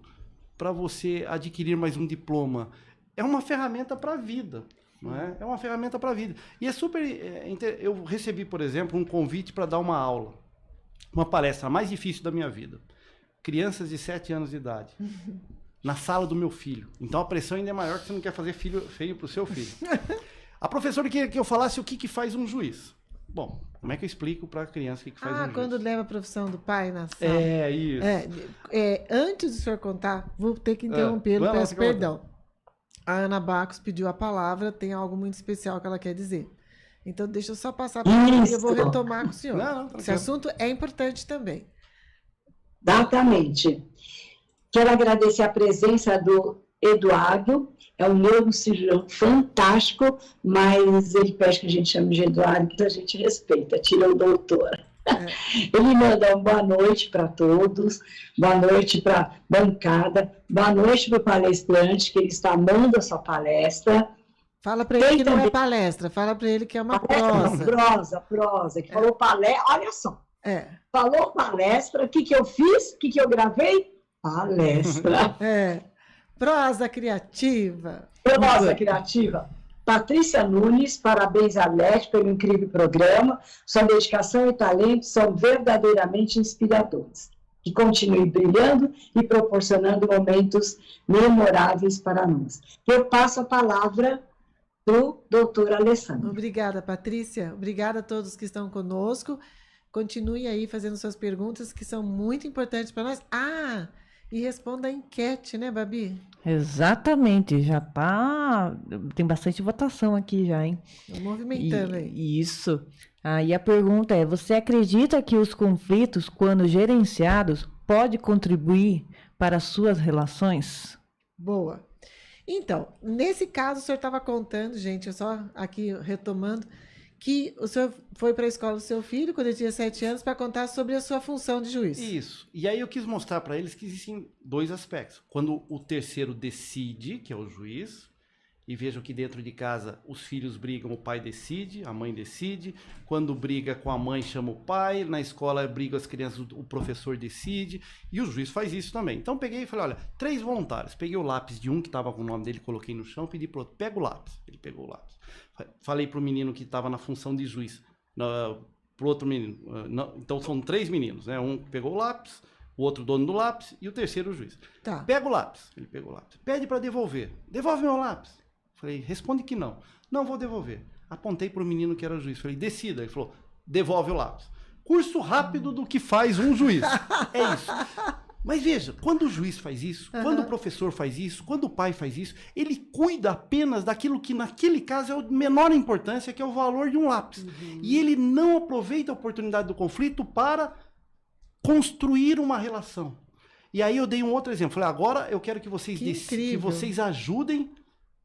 F: para você adquirir mais um diploma, é uma ferramenta para a vida. Não é? É uma ferramenta para a vida. E é super... eu recebi, por exemplo, um convite para dar uma aula, uma palestra mais difícil da minha vida. Crianças de 7 anos de idade. Na sala do meu filho. Então a pressão ainda é maior, que você não quer fazer feio para o seu filho. A professora queria que eu falasse o que faz um juiz. Bom, como é que eu explico para a criança o que faz um juiz?
B: Quando leva a profissão do pai na sala.
F: Isso.
B: Antes do senhor contar, vou ter que interrompê-lo, peço perdão. A Ana Bacos pediu a palavra, tem algo muito especial que ela quer dizer. Então, deixa eu só passar para ele e eu vou retomar com o senhor. Esse assunto é importante também.
E: Exatamente. Quero agradecer a presença do Eduardo, é um neurocirurgião fantástico, mas ele pede que a gente chame de Eduardo, que a gente respeita, tira o doutor. Ele manda uma boa noite para todos, boa noite para a bancada, boa noite para o palestrante, que ele está amando a sua palestra.
B: Fala para ele que não é palestra, fala para ele que é uma
E: prosa, que falou palestra, olha só. Falou palestra, o que eu fiz? O que eu gravei? Palestra.
B: Prosa criativa.
E: Prosa criativa. Patrícia Nunes, parabéns a Arlete pelo incrível programa. Sua dedicação e talento são verdadeiramente inspiradores. Que continue brilhando e proporcionando momentos memoráveis para nós. Eu passo a palavra do doutor Alessandro.
B: Obrigada, Patrícia. Obrigada a todos que estão conosco. Continue aí fazendo suas perguntas, que são muito importantes para nós. E responda a enquete, né, Babi?
D: Exatamente, já tá... Tem bastante votação aqui já, hein?
B: Movimentando aí.
D: Isso. Aí a pergunta é, você acredita que os conflitos, quando gerenciados, podem contribuir para as suas relações?
B: Boa. Então, nesse caso, o senhor estava contando, gente, eu só aqui retomando, que o senhor foi para a escola do seu filho, quando ele tinha 7 anos, para contar sobre a sua função de juiz.
F: Isso. E aí eu quis mostrar para eles que existem 2 aspectos. Quando o terceiro decide, que é o juiz, e vejam que dentro de casa os filhos brigam, o pai decide, a mãe decide. Quando briga com a mãe, chama o pai. Na escola brigam as crianças, o professor decide. E o juiz faz isso também. Então peguei e falei, olha, 3 voluntários. Peguei o lápis de um que estava com o nome dele, coloquei no chão, pedi para o outro, pega o lápis. Ele pegou o lápis. Falei para o menino que estava na função de juiz, para o outro menino. Então são 3 meninos, né? Um pegou o lápis, o outro dono do lápis e o terceiro o juiz.
B: Tá.
F: Pega o lápis. Ele pegou o lápis. Pede para devolver. Devolve meu lápis. Falei, responde que não. Não vou devolver. Apontei para o menino que era o juiz. Falei, decida. Ele falou, devolve o lápis. Curso rápido do que faz um juiz. É isso. Mas veja, quando o juiz faz isso, quando o professor faz isso, quando o pai faz isso, ele cuida apenas daquilo que naquele caso é o menor importância, que é o valor de um lápis. E ele não aproveita a oportunidade do conflito para construir uma relação. E aí eu dei um outro exemplo. Falei, agora eu quero que vocês ajudem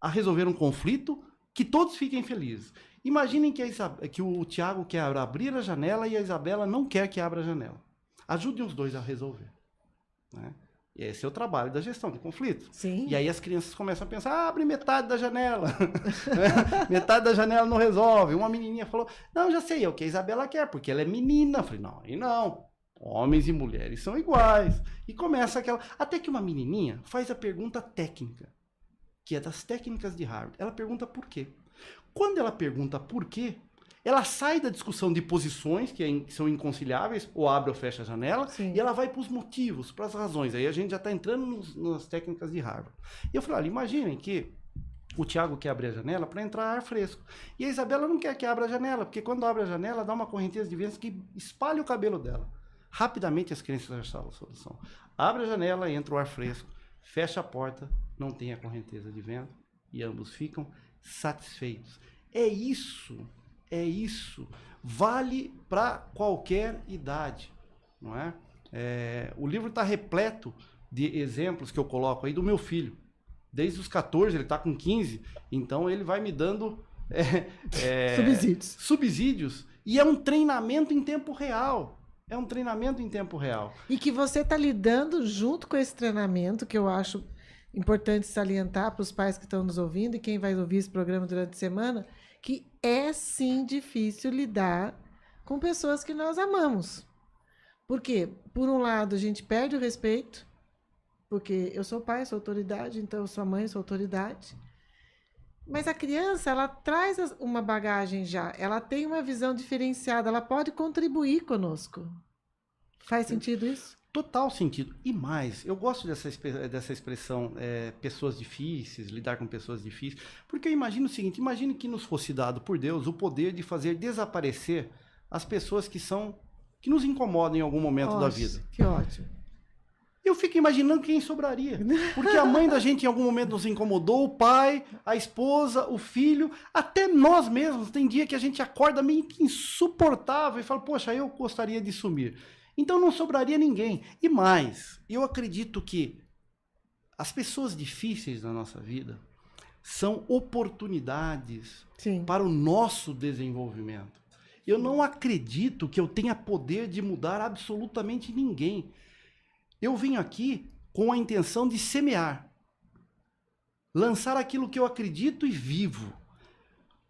F: a resolver um conflito, que todos fiquem felizes. Imaginem que o Tiago quer abrir a janela e a Isabela não quer que abra a janela. Ajudem os dois a resolver. Né? E esse é o trabalho da gestão de conflito.
B: Sim.
F: E aí as crianças começam a pensar, abre metade da janela. Metade da janela não resolve. Uma menininha falou, não, já sei, é o que a Isabela quer, porque ela é menina. Eu falei, não, aí não. Homens e mulheres são iguais. E começa aquela... Até que uma menininha faz a pergunta técnica, que é das técnicas de Harvard. Ela pergunta por quê. Quando ela pergunta por quê, ela sai da discussão de posições, que são inconciliáveis, ou abre ou fecha a janela,
B: Sim.
F: E ela vai para os motivos, para as razões. Aí a gente já está entrando nas técnicas de Harvard. E eu falei, olha, imaginem que o Tiago quer abrir a janela para entrar ar fresco. E a Isabela não quer que abra a janela, porque quando abre a janela, dá uma correnteza de vento que espalha o cabelo dela. Rapidamente as crianças acharam a solução. Abre a janela, entra o ar fresco, fecha a porta, não tem a correnteza de vento, e ambos ficam satisfeitos. É isso. Vale para qualquer idade, não é? O livro está repleto de exemplos que eu coloco aí do meu filho. Desde os 14, ele está com 15, então ele vai me dando subsídios. E é um treinamento em tempo real.
B: E que você está lidando junto com esse treinamento, que eu acho importante salientar para os pais que estão nos ouvindo e quem vai ouvir esse programa durante a semana, que é sim difícil lidar com pessoas que nós amamos. Porque, por um lado, a gente perde o respeito, porque eu sou pai, sou autoridade, então eu sou mãe, sou autoridade. Mas a criança, ela traz uma bagagem já, ela tem uma visão diferenciada, ela pode contribuir conosco. Faz sentido isso?
F: Total sentido. E mais, eu gosto dessa expressão, pessoas difíceis, lidar com pessoas difíceis, porque eu imagino o seguinte, imagine que nos fosse dado por Deus o poder de fazer desaparecer as pessoas que nos incomodam em algum momento da vida.
B: Que ótimo.
F: Eu fico imaginando quem sobraria. Porque a mãe da gente em algum momento nos incomodou, o pai, a esposa, o filho, até nós mesmos. Tem dia que a gente acorda meio que insuportável e fala, poxa, eu gostaria de sumir. Então não sobraria ninguém. E mais, eu acredito que as pessoas difíceis na nossa vida são oportunidades para o nosso desenvolvimento. Eu não acredito que eu tenha poder de mudar absolutamente ninguém. Eu vim aqui com a intenção de semear, lançar aquilo que eu acredito e vivo.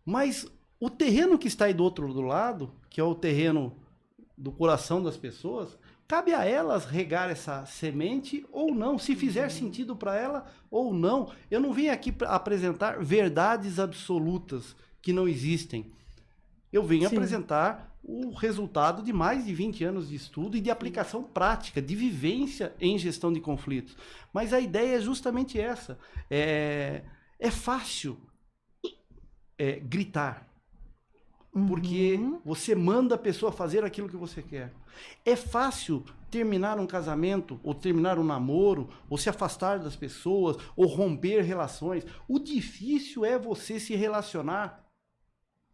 F: Mas o terreno que está aí do outro lado, que é o terreno do coração das pessoas, cabe a elas regar essa semente ou não, se fizer sentido para ela ou não. Eu não vim aqui para apresentar verdades absolutas que não existem. Eu venho apresentar o resultado de mais de 20 anos de estudo e de aplicação prática, de vivência em gestão de conflitos. Mas a ideia é justamente essa. É fácil gritar. Porque você manda a pessoa fazer aquilo que você quer. É fácil terminar um casamento, ou terminar um namoro, ou se afastar das pessoas, ou romper relações. O difícil é você se relacionar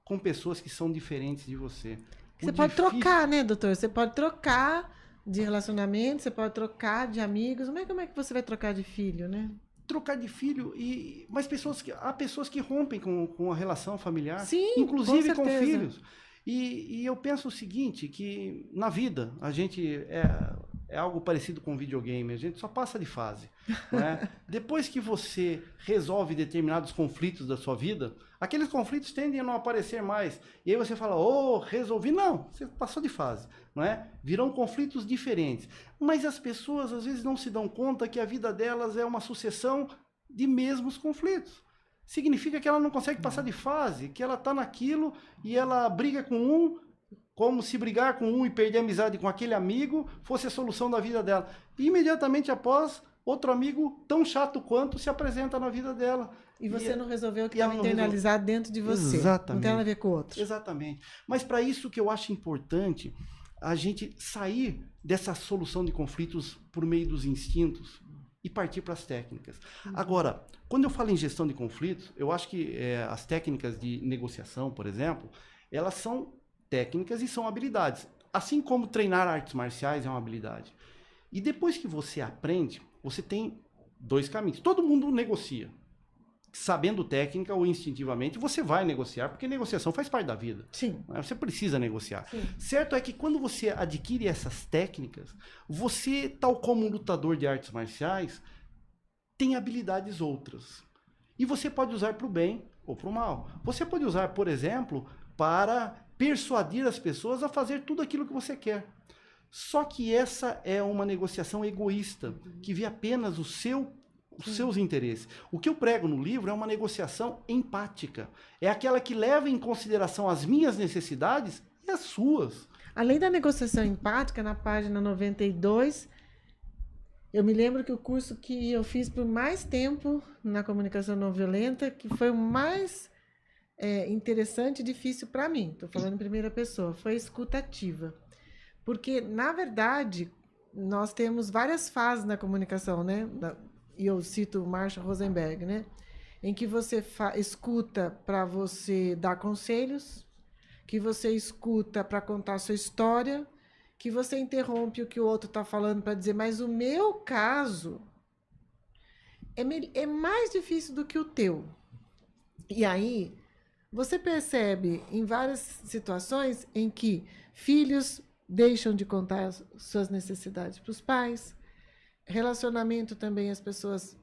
F: com pessoas que são diferentes de você.
B: Você pode trocar, né, doutor? Você pode trocar de relacionamento, você pode trocar de amigos. Como é que você vai trocar de filho, né?
F: Trocar de filho, mas há pessoas que rompem com a relação familiar,
B: sim,
F: inclusive com filhos. E eu penso o seguinte, que na vida a gente é algo parecido com videogame, a gente só passa de fase. Né? Depois que você resolve determinados conflitos da sua vida, aqueles conflitos tendem a não aparecer mais. E aí você fala, resolvi. Não, você passou de fase. Não é? Virão conflitos diferentes. Mas as pessoas às vezes não se dão conta que a vida delas é uma sucessão de mesmos conflitos. Significa que ela não consegue passar de fase, que ela está naquilo e ela briga com um, como se brigar com um e perder a amizade com aquele amigo fosse a solução da vida dela. E imediatamente após, outro amigo tão chato quanto se apresenta na vida dela.
B: E você não resolveu o que estava internalizado dentro de você.
F: Exatamente.
B: Não tem nada a ver com o outro.
F: Exatamente. Mas para isso que eu acho importante a gente sair dessa solução de conflitos por meio dos instintos e partir para as técnicas. Agora, quando eu falo em gestão de conflitos, eu acho que as técnicas de negociação, por exemplo, elas são técnicas e são habilidades. Assim como treinar artes marciais é uma habilidade. E depois que você aprende, você tem dois caminhos. Todo mundo negocia. Sabendo técnica ou instintivamente, você vai negociar, porque negociação faz parte da vida.
B: Sim.
F: Você precisa negociar.
B: Sim.
F: Certo é que quando você adquire essas técnicas, você, tal como um lutador de artes marciais, tem habilidades outras. E você pode usar para o bem ou para o mal. Você pode usar, por exemplo, para persuadir as pessoas a fazer tudo aquilo que você quer. Só que essa é uma negociação egoísta, que vê apenas os seus interesses. O que eu prego no livro é uma negociação empática. É aquela que leva em consideração as minhas necessidades e as suas.
B: Além da negociação empática, na página 92, eu me lembro que o curso que eu fiz por mais tempo na comunicação não violenta, que foi o mais interessante e difícil para mim, estou falando em primeira pessoa, foi a escuta ativa. Porque, na verdade, nós temos várias fases na comunicação, né? E eu cito o Marshall Rosenberg, né? Em que você escuta para você dar conselhos, que você escuta para contar a sua história, que você interrompe o que o outro está falando para dizer, mas o meu caso é mais difícil do que o teu. E aí, você percebe em várias situações em que filhos deixam de contar suas necessidades para os pais, relacionamento também, as pessoas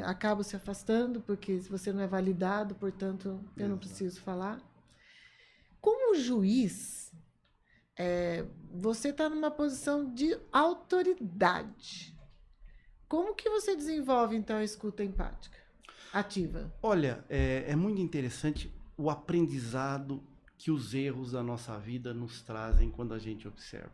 B: acabam se afastando, porque se você não é validado, portanto, eu não preciso falar. Como juiz, você está numa posição de autoridade. Como que você desenvolve, então, a escuta empática ativa?
F: Olha, é muito interessante o aprendizado que os erros da nossa vida nos trazem quando a gente observa.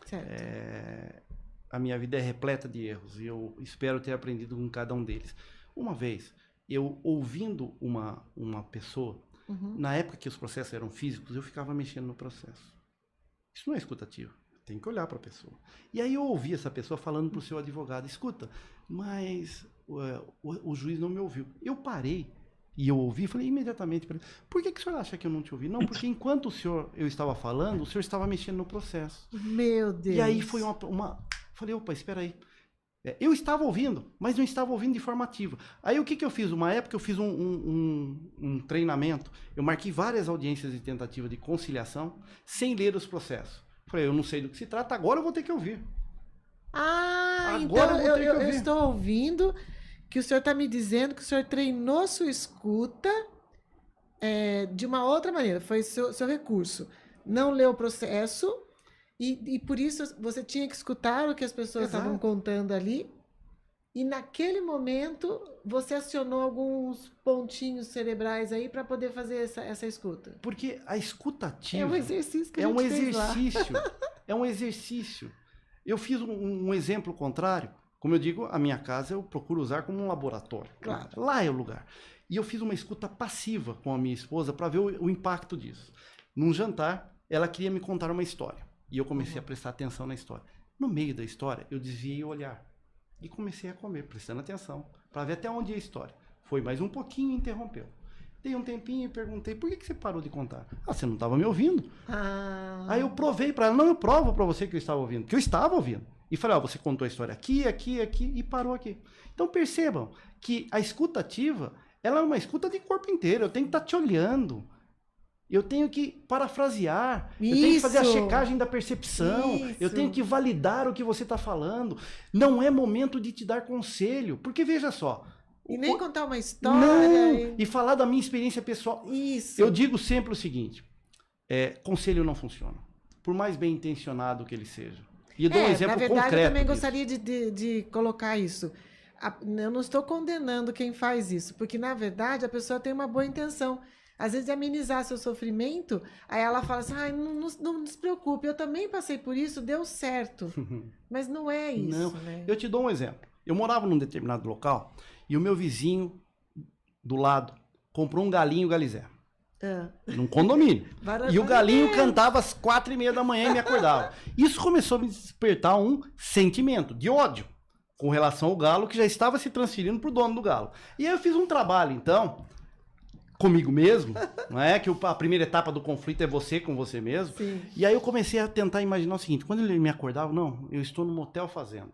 B: Certo.
F: A minha vida é repleta de erros e eu espero ter aprendido com cada um deles. Uma vez, eu ouvindo uma pessoa, na época que os processos eram físicos, eu ficava mexendo no processo. Isso não é escutativo. Tem que olhar para a pessoa. E aí eu ouvi essa pessoa falando para o seu advogado, escuta, mas o juiz não me ouviu. Eu parei e eu ouvi e falei imediatamente para ele, por que o senhor acha que eu não te ouvi? Não, porque enquanto eu estava falando, o senhor estava mexendo no processo.
B: Meu Deus.
F: E aí foi falei, opa, espera aí. Eu estava ouvindo, mas não estava ouvindo de forma ativa. Aí o que eu fiz? Uma época eu fiz um treinamento, eu marquei várias audiências de tentativa de conciliação sem ler os processos. Falei, eu não sei do que se trata, agora eu vou ter que ouvir.
B: Então eu estou ouvindo que o senhor está me dizendo que o senhor treinou sua escuta de uma outra maneira, foi seu recurso. Não leu o processo e por isso você tinha que escutar o que as pessoas estavam contando ali e naquele momento você acionou alguns pontinhos cerebrais aí para poder fazer essa escuta.
F: Porque a escutativa...
B: É um exercício que a gente fez lá.
F: É um exercício. Eu fiz um exemplo contrário. Como eu digo, a minha casa eu procuro usar como um laboratório.
B: Claro.
F: Lá é o lugar. E eu fiz uma escuta passiva com a minha esposa para ver o impacto disso. Num jantar, ela queria me contar uma história. E eu comecei a prestar atenção na história. No meio da história, eu desviei o olhar. E comecei a comer, prestando atenção, para ver até onde ia a história. Foi mais um pouquinho e interrompeu. Dei um tempinho e perguntei, por que você parou de contar? Você não estava me ouvindo. Aí eu provei para ela, não, eu provo para você que eu estava ouvindo, que eu estava ouvindo. E falei, você contou a história aqui, aqui, aqui, e parou aqui. Então percebam que a escuta ativa, ela é uma escuta de corpo inteiro, eu tenho que estar te olhando. Eu tenho que parafrasear, eu tenho que fazer a checagem da percepção, eu tenho que validar o que você está falando. Não é momento de te dar conselho, porque veja só...
B: E nem contar uma história.
F: Não, e falar da minha experiência pessoal.
B: Isso.
F: Eu digo sempre o seguinte, conselho não funciona, por mais bem intencionado que ele seja. E eu dou um exemplo concreto. Na verdade,
B: eu também gostaria de colocar isso. Eu não estou condenando quem faz isso, porque, na verdade, a pessoa tem uma boa intenção. Às vezes, de amenizar seu sofrimento, aí ela fala assim, não se preocupe, eu também passei por isso, deu certo. Mas não é isso,
F: não.
B: Né?
F: Eu te dou um exemplo. Eu morava num determinado local e o meu vizinho do lado comprou um galinho galizé. Num condomínio. E o galinho cantava às 4h30 da manhã e me acordava. Isso começou a me despertar um sentimento de ódio com relação ao galo que já estava se transferindo para o dono do galo. E aí eu fiz um trabalho, então... comigo mesmo, não é? Que a primeira etapa do conflito é você com você mesmo.
B: Sim.
F: E aí eu comecei a tentar imaginar o seguinte, quando ele me acordava, não, eu estou num hotel fazenda.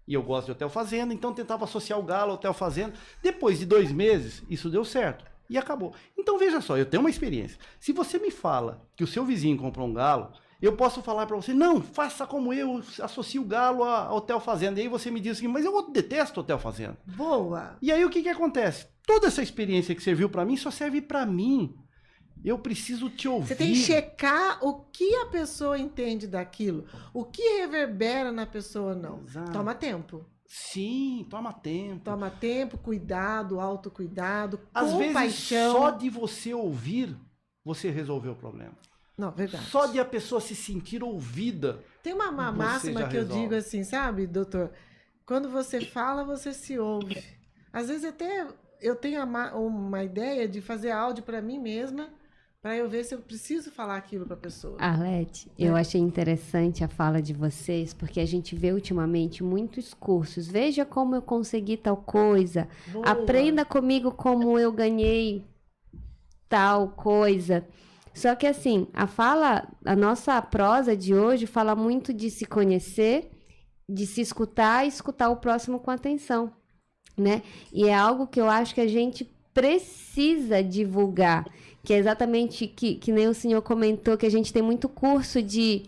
F: E eu gosto de hotel fazenda, então eu tentava associar o galo ao hotel fazenda. Depois de 2 meses, isso deu certo. E acabou. Então veja só, eu tenho uma experiência. Se você me fala que o seu vizinho comprou um galo, eu posso falar para você, não, faça como eu, associe o galo ao hotel fazenda. E aí você me diz assim, mas eu detesto hotel fazenda.
B: Boa!
F: E aí o que acontece? Toda essa experiência que serviu para mim só serve para mim. Eu preciso te ouvir.
B: Você tem que checar o que a pessoa entende daquilo. O que reverbera na pessoa não.
F: Exato.
B: Toma tempo.
F: Sim, toma tempo.
B: Toma tempo, cuidado, autocuidado,
F: Às
B: compaixão.
F: vezes, só de você ouvir, você resolveu o problema.
B: Não, verdade.
F: Só de a pessoa se sentir ouvida.
B: Tem uma máxima que eu digo assim, sabe, doutor? Quando você fala, você se ouve. Às vezes até eu tenho uma ideia de fazer áudio para mim mesma, para eu ver se eu preciso falar aquilo para a pessoa.
C: Arlete, eu achei interessante a fala de vocês, porque a gente vê ultimamente muitos cursos. Veja como eu consegui tal coisa.
B: Boa.
C: Aprenda comigo como eu ganhei tal coisa. Só que assim, a nossa prosa de hoje fala muito de se conhecer, de se escutar e escutar o próximo com atenção, né? E é algo que eu acho que a gente precisa divulgar, que é exatamente que nem o senhor comentou, que a gente tem muito curso de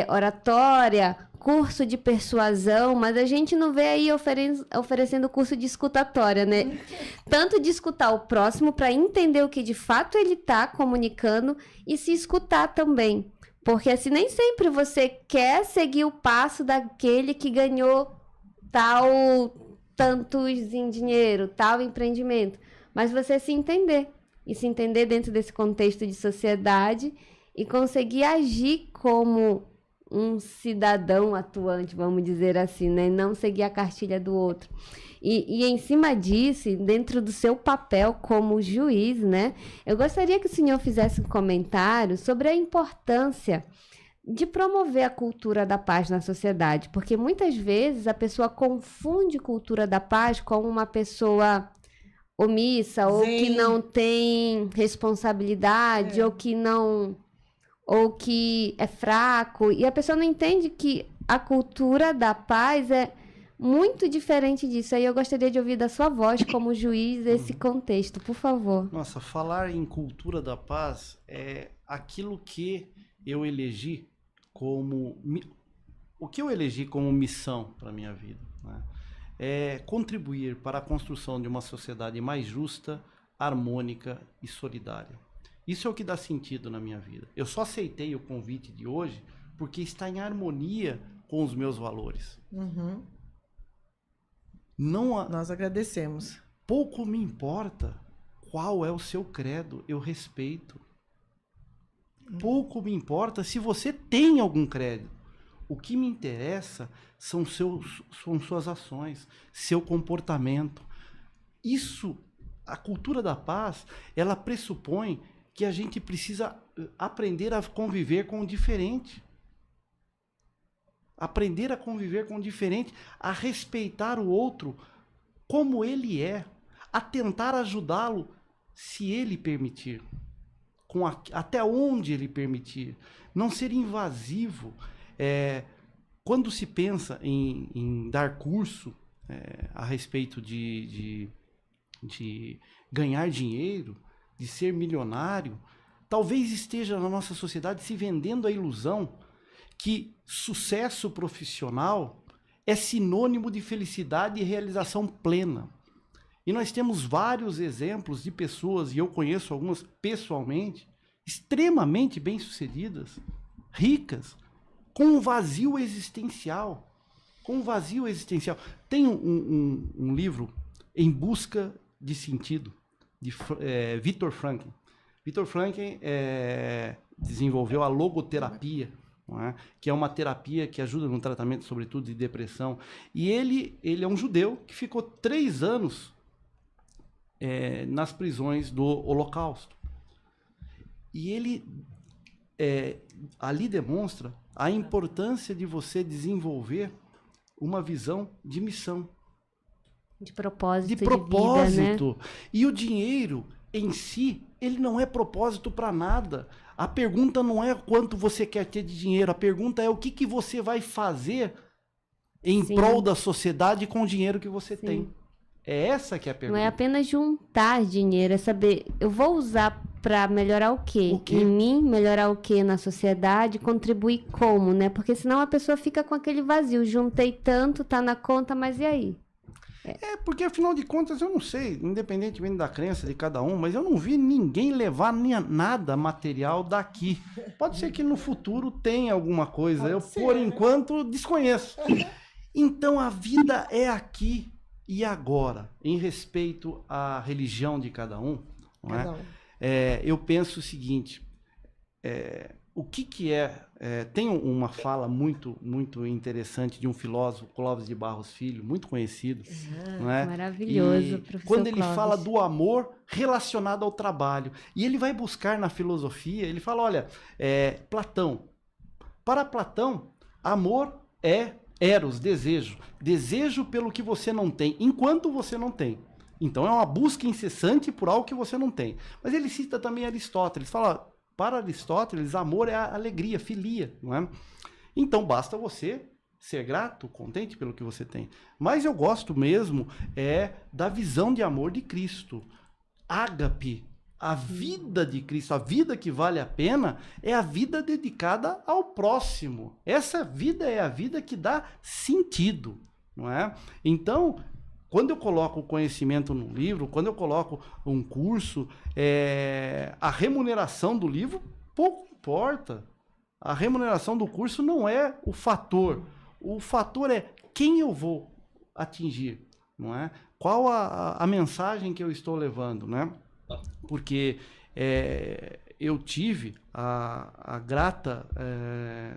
C: oratória, curso de persuasão, mas a gente não vê aí oferecendo curso de escutatória, né? Tanto de escutar o próximo para entender o que de fato ele está comunicando e se escutar também. Porque assim, nem sempre você quer seguir o passo daquele que ganhou tantos em dinheiro, tal empreendimento, mas você se entender. E se entender dentro desse contexto de sociedade e conseguir agir como um cidadão atuante, vamos dizer assim, né? Não seguir a cartilha do outro. E em cima disso, dentro do seu papel como juiz, né? Eu gostaria que o senhor fizesse um comentário sobre a importância de promover a cultura da paz na sociedade, porque muitas vezes a pessoa confunde cultura da paz com uma pessoa omissa, ou que não tem responsabilidade, ou que é fraco, e a pessoa não entende que a cultura da paz muito diferente disso. Aí eu gostaria de ouvir da sua voz como juiz esse contexto, por favor.
F: Nossa, falar em cultura da paz é aquilo que eu elegi como... O que eu elegi como missão para a minha vida, né? É contribuir para a construção de uma sociedade mais justa, harmônica e solidária. Isso é o que dá sentido na minha vida. Eu só aceitei o convite de hoje porque está em harmonia com os meus valores.
B: Uhum.
F: Nós
B: agradecemos.
F: Pouco me importa qual é o seu credo, eu respeito. Pouco me importa se você tem algum credo. O que me interessa são suas ações, seu comportamento. Isso, a cultura da paz, ela pressupõe que a gente precisa aprender a conviver com o diferente. Aprender a conviver com o diferente, a respeitar o outro como ele é, a tentar ajudá-lo se ele permitir, até onde ele permitir, não ser invasivo. Quando se pensa em dar curso a respeito de ganhar dinheiro, de ser milionário, talvez esteja na nossa sociedade se vendendo a ilusão que sucesso profissional é sinônimo de felicidade e realização plena. E nós temos vários exemplos de pessoas, e eu conheço algumas pessoalmente, extremamente bem-sucedidas, ricas, com um vazio existencial. Tem um livro, Em Busca de Sentido, de Viktor Frankl. Viktor Frankl desenvolveu a logoterapia, não é? Que é uma terapia que ajuda no tratamento, sobretudo, de depressão. E ele é um judeu que ficou 3 anos nas prisões do Holocausto. E ele ali demonstra a importância de você desenvolver uma visão de missão.
C: De propósito.
F: De propósito.
C: Vida, né?
F: E o dinheiro em si, ele não é propósito para nada. A pergunta não é quanto você quer ter de dinheiro, a pergunta é o que você vai fazer em prol da sociedade com o dinheiro que você tem. É essa que é a pergunta.
C: Não é apenas juntar dinheiro, é saber, eu vou usar para melhorar o quê? Em mim, melhorar o quê na sociedade, contribuir como, né? Porque senão a pessoa fica com aquele vazio, juntei tanto, tá na conta, mas e aí?
F: Porque afinal de contas, eu não sei, independentemente da crença de cada um, mas eu não vi ninguém levar nada material daqui. Pode ser que no futuro tenha alguma coisa, por enquanto desconheço. Então a vida é aqui e agora, em respeito à religião de cada um, não é? Eu penso o seguinte, o que é... tem uma fala muito, muito interessante de um filósofo, Clóvis de Barros Filho, muito conhecido. Não é?
C: Maravilhoso, professor
F: quando ele
C: Clóvis.
F: fala do amor relacionado ao trabalho, e ele vai buscar na filosofia, ele fala, olha, Platão. Para Platão, amor é eros, desejo. Desejo pelo que você não tem, enquanto você não tem. Então é uma busca incessante por algo que você não tem. Mas ele cita também Aristóteles, fala... Para Aristóteles, amor é a alegria, filia, não é? Então, basta você ser grato, contente pelo que você tem. Mas eu gosto mesmo da visão de amor de Cristo. Ágape, a vida de Cristo, a vida que vale a pena, é a vida dedicada ao próximo. Essa vida é a vida que dá sentido, não é? Então... Quando eu coloco o conhecimento no livro, quando eu coloco um curso, a remuneração do livro pouco importa. A remuneração do curso não é o fator. O fator é quem eu vou atingir, não é? Qual a mensagem que eu estou levando, né? Porque eu tive a grata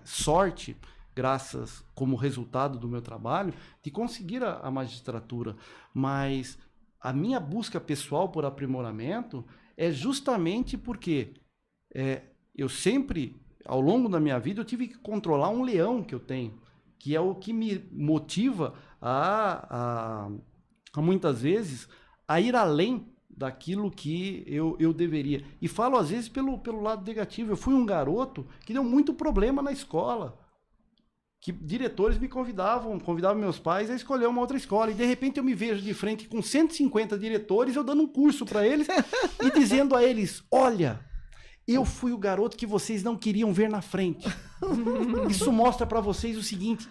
F: sorte, graças como resultado do meu trabalho, de conseguir a magistratura. Mas a minha busca pessoal por aprimoramento é justamente porque eu sempre, ao longo da minha vida, eu tive que controlar um leão que eu tenho, que é o que me motiva a muitas vezes, a ir além daquilo que eu deveria. E falo, às vezes, pelo lado negativo. Eu fui um garoto que deu muito problema na escola, que diretores me convidavam meus pais a escolher uma outra escola. E de repente eu me vejo de frente com 150 diretores, eu dando um curso para eles e dizendo a eles: olha, eu fui o garoto que vocês não queriam ver na frente. Isso mostra para vocês o seguinte: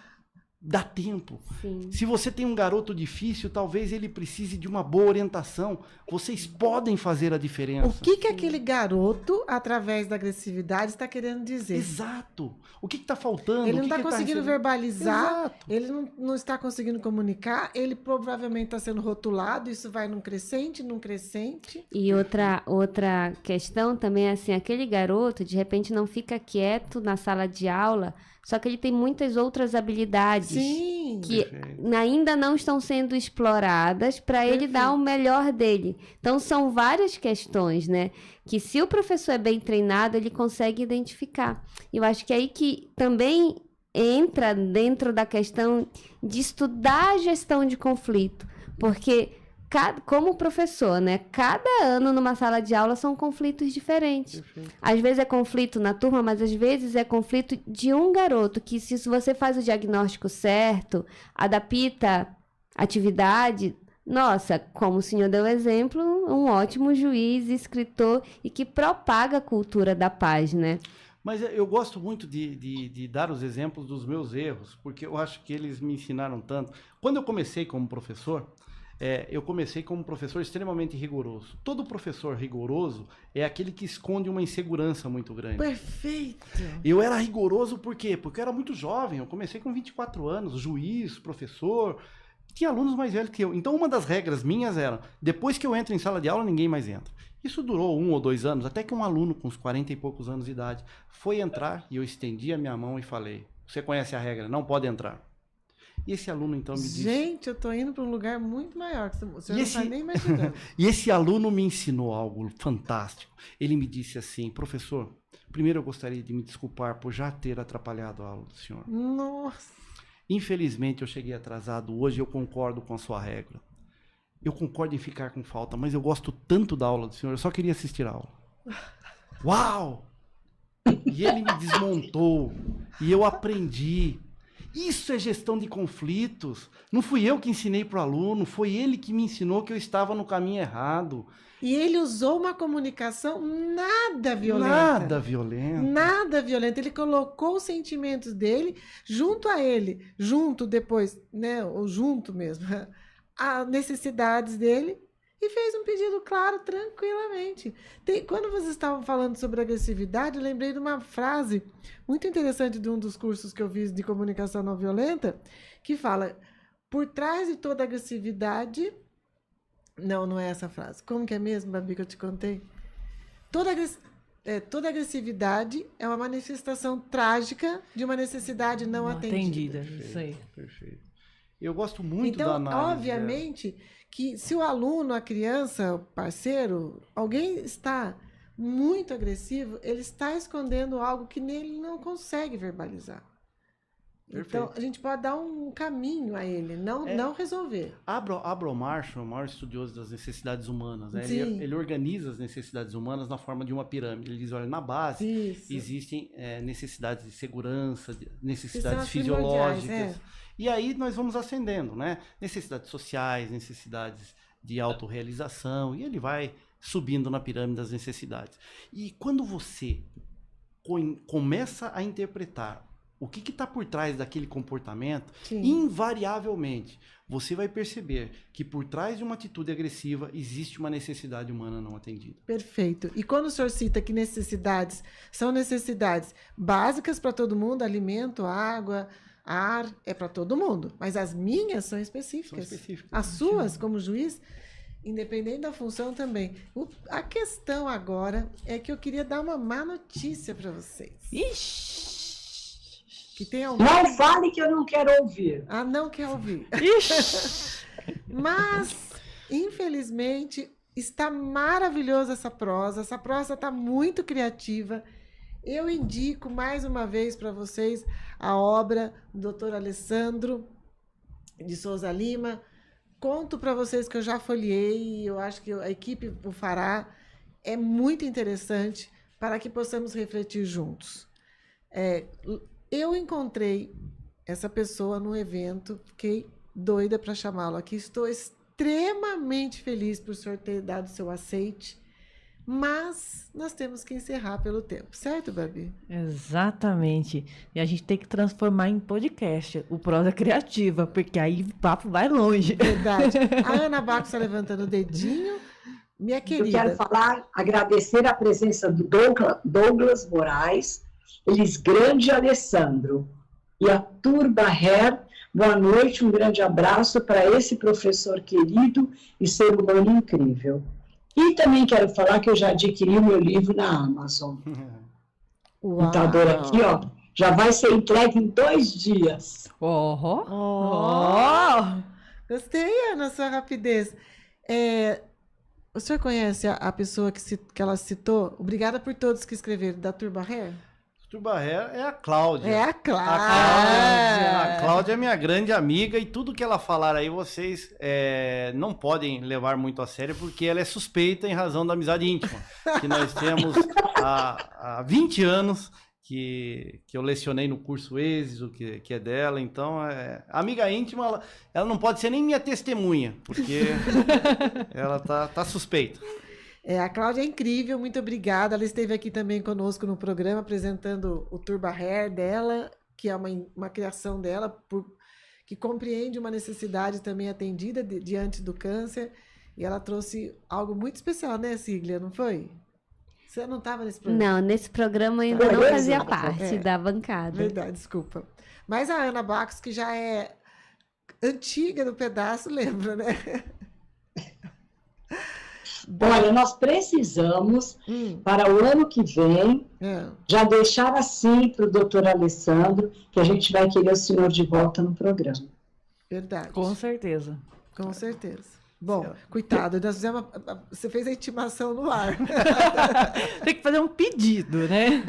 F: dá tempo.
C: Sim.
F: Se você tem um garoto difícil, talvez ele precise de uma boa orientação. Vocês podem fazer a diferença.
B: O que aquele garoto, através da agressividade, está querendo dizer?
F: Exato. O que está faltando?
B: Ele não está conseguindo verbalizar,
F: Exato.
B: ele não está conseguindo comunicar, ele provavelmente está sendo rotulado, isso vai num crescente, num crescente.
C: E outra questão também é assim, aquele garoto, de repente, não fica quieto na sala de aula, só que ele tem muitas outras habilidades
B: Sim.
C: que ainda não estão sendo exploradas para ele dar o melhor dele. Então, são várias questões, né? Que se o professor é bem treinado, ele consegue identificar. Eu acho que é aí que também entra dentro da questão de estudar a gestão de conflito. Porque, como professor, né? Cada ano numa sala de aula são conflitos diferentes. Às vezes é conflito na turma, mas às vezes é conflito de um garoto que, se você faz o diagnóstico certo, adapta a atividade, nossa, como o senhor deu exemplo, um ótimo juiz, escritor e que propaga a cultura da paz, né?
F: Mas eu gosto muito de dar os exemplos dos meus erros, porque eu acho que eles me ensinaram tanto. Quando eu comecei como professor, eu comecei como um professor extremamente rigoroso. Todo professor rigoroso é aquele que esconde uma insegurança muito grande.
B: Perfeito.
F: Eu era rigoroso por quê? Porque eu era muito jovem, eu comecei com 24 anos, juiz, professor, tinha alunos mais velhos que eu. Então uma das regras minhas era, depois que eu entro em sala de aula, ninguém mais entra. Isso durou 1 ou 2 anos, até que um aluno com uns 40 e poucos anos de idade foi entrar e eu estendi a minha mão e falei: você conhece a regra, não pode entrar. E esse aluno então me disse...
B: Gente, eu tô indo para um lugar muito maior, que você não está nem imaginando.
F: E esse aluno me ensinou algo fantástico. Ele me disse assim: professor, primeiro eu gostaria de me desculpar por já ter atrapalhado a aula do senhor.
B: Nossa.
F: Infelizmente eu cheguei atrasado hoje, eu concordo com a sua regra. Eu concordo em ficar com falta, mas eu gosto tanto da aula do senhor, eu só queria assistir a aula. Uau! E ele me desmontou, e eu aprendi. Isso é gestão de conflitos. Não fui eu que ensinei para o aluno, foi ele que me ensinou que eu estava no caminho errado.
B: E ele usou uma comunicação nada violenta.
F: Nada violenta.
B: Nada violenta. Ele colocou os sentimentos dele junto a ele, junto depois, né, ou junto mesmo, as necessidades dele, e fez um pedido claro, tranquilamente. Quando vocês estavam falando sobre agressividade, eu lembrei de uma frase muito interessante de um dos cursos que eu fiz de comunicação não violenta, que fala: por trás de toda agressividade... Não é essa frase. Como que é mesmo, Babi, que eu te contei? Toda agressividade é uma manifestação trágica de uma necessidade não atendida.
D: Isso aí.
F: Perfeito. Eu gosto muito da
B: Então,
F: análise.
B: obviamente, que se o aluno, a criança, o parceiro, alguém está muito agressivo, ele está escondendo algo que nele não consegue verbalizar.
F: Perfeito.
B: Então, a gente pode dar um caminho a ele, não resolver.
F: Abraham Maslow, o maior estudioso das necessidades humanas, né? Ele organiza as necessidades humanas na forma de uma pirâmide. Ele diz: olha, na base existem necessidades de segurança, necessidades fisiológicas. E aí nós vamos ascendendo, né? Necessidades sociais, necessidades de autorrealização, e ele vai subindo na pirâmide das necessidades. E quando você começa a interpretar o que está por trás daquele comportamento, invariavelmente, você vai perceber que por trás de uma atitude agressiva existe uma necessidade humana não atendida.
B: Perfeito. E quando o senhor cita que necessidades são necessidades básicas para todo mundo, alimento, água, ar, é para todo mundo. Mas as minhas são específicas. As suas, como juiz, independente da função também. A questão agora é que eu queria dar uma má notícia para vocês.
D: Ixi!
B: Que tem algum...
E: Não fale que eu não quero ouvir.
B: Ah, não quer ouvir. Mas, infelizmente, está maravilhosa essa prosa. Essa prosa está muito criativa. Eu indico mais uma vez para vocês a obra do Dr. Alessandro de Souza Lima. Conto para vocês que eu já folheei e eu acho que a equipe o fará. É muito interessante para que possamos refletir juntos. Eu encontrei essa pessoa no evento. Fiquei doida para chamá-lo aqui. Estou extremamente feliz por o senhor ter dado seu aceite. Mas nós temos que encerrar pelo tempo, certo, Babi?
D: Exatamente. E a gente tem que transformar em podcast o Prosa Criativa, porque aí o papo vai longe.
B: Verdade. A Ana Bacos está levantando o dedinho. Minha querida.
E: Eu quero agradecer a presença do Douglas Moraes, Elis Grande Alessandro e a Turba Hair. Boa noite, um grande abraço para esse professor querido e ser humano incrível. E também quero falar que eu já adquiri o meu livro na Amazon. O computador aqui, ó, já vai ser entregue em 2 dias.
B: Gostei, Ana, sua rapidez. O senhor conhece a pessoa que ela citou? Obrigada por todos que escreveram, da Turba Hair?
F: Turba Hair é a Cláudia.
B: É a Cláudia.
F: A Cláudia é minha grande amiga e tudo que ela falar aí vocês não podem levar muito a sério porque ela é suspeita em razão da amizade íntima que nós temos há 20 anos que eu lecionei no curso Êxito, que é dela. Então, amiga íntima, ela não pode ser nem minha testemunha porque ela tá suspeita.
B: A Cláudia é incrível, muito obrigada. Ela esteve aqui também conosco no programa, apresentando o Turba Hair dela, que é uma criação dela, que compreende uma necessidade também atendida diante do câncer. E ela trouxe algo muito especial, né, Cíglia? Não foi? Você não estava nesse programa?
C: Não, nesse programa eu ainda não fazia parte da bancada.
B: Verdade, desculpa. Mas a Ana Bacos, que já é antiga no pedaço, lembra, né?
E: Olha, nós precisamos, para o ano que vem, já deixar assim para o doutor Alessandro, que a gente vai querer o senhor de volta no programa.
B: Verdade.
D: Com certeza.
B: Com certeza. Bom, coitado, nós fizemos você fez a intimação no ar.
D: Tem que fazer um pedido, né?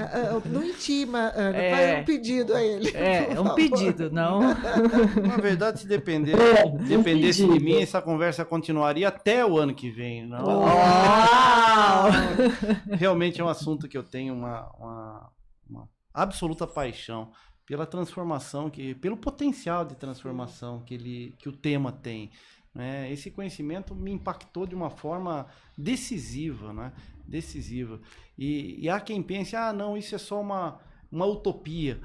B: Não intima, Ana, faz um pedido a ele.
D: Um pedido, não.
F: Na verdade, se dependesse de mim, essa conversa continuaria até o ano que vem. Não? Realmente é um assunto que eu tenho uma absoluta paixão pela transformação, pelo potencial de transformação que o tema tem. Esse conhecimento me impactou de uma forma decisiva, né? Decisiva. E há quem pense, não, isso é só uma utopia.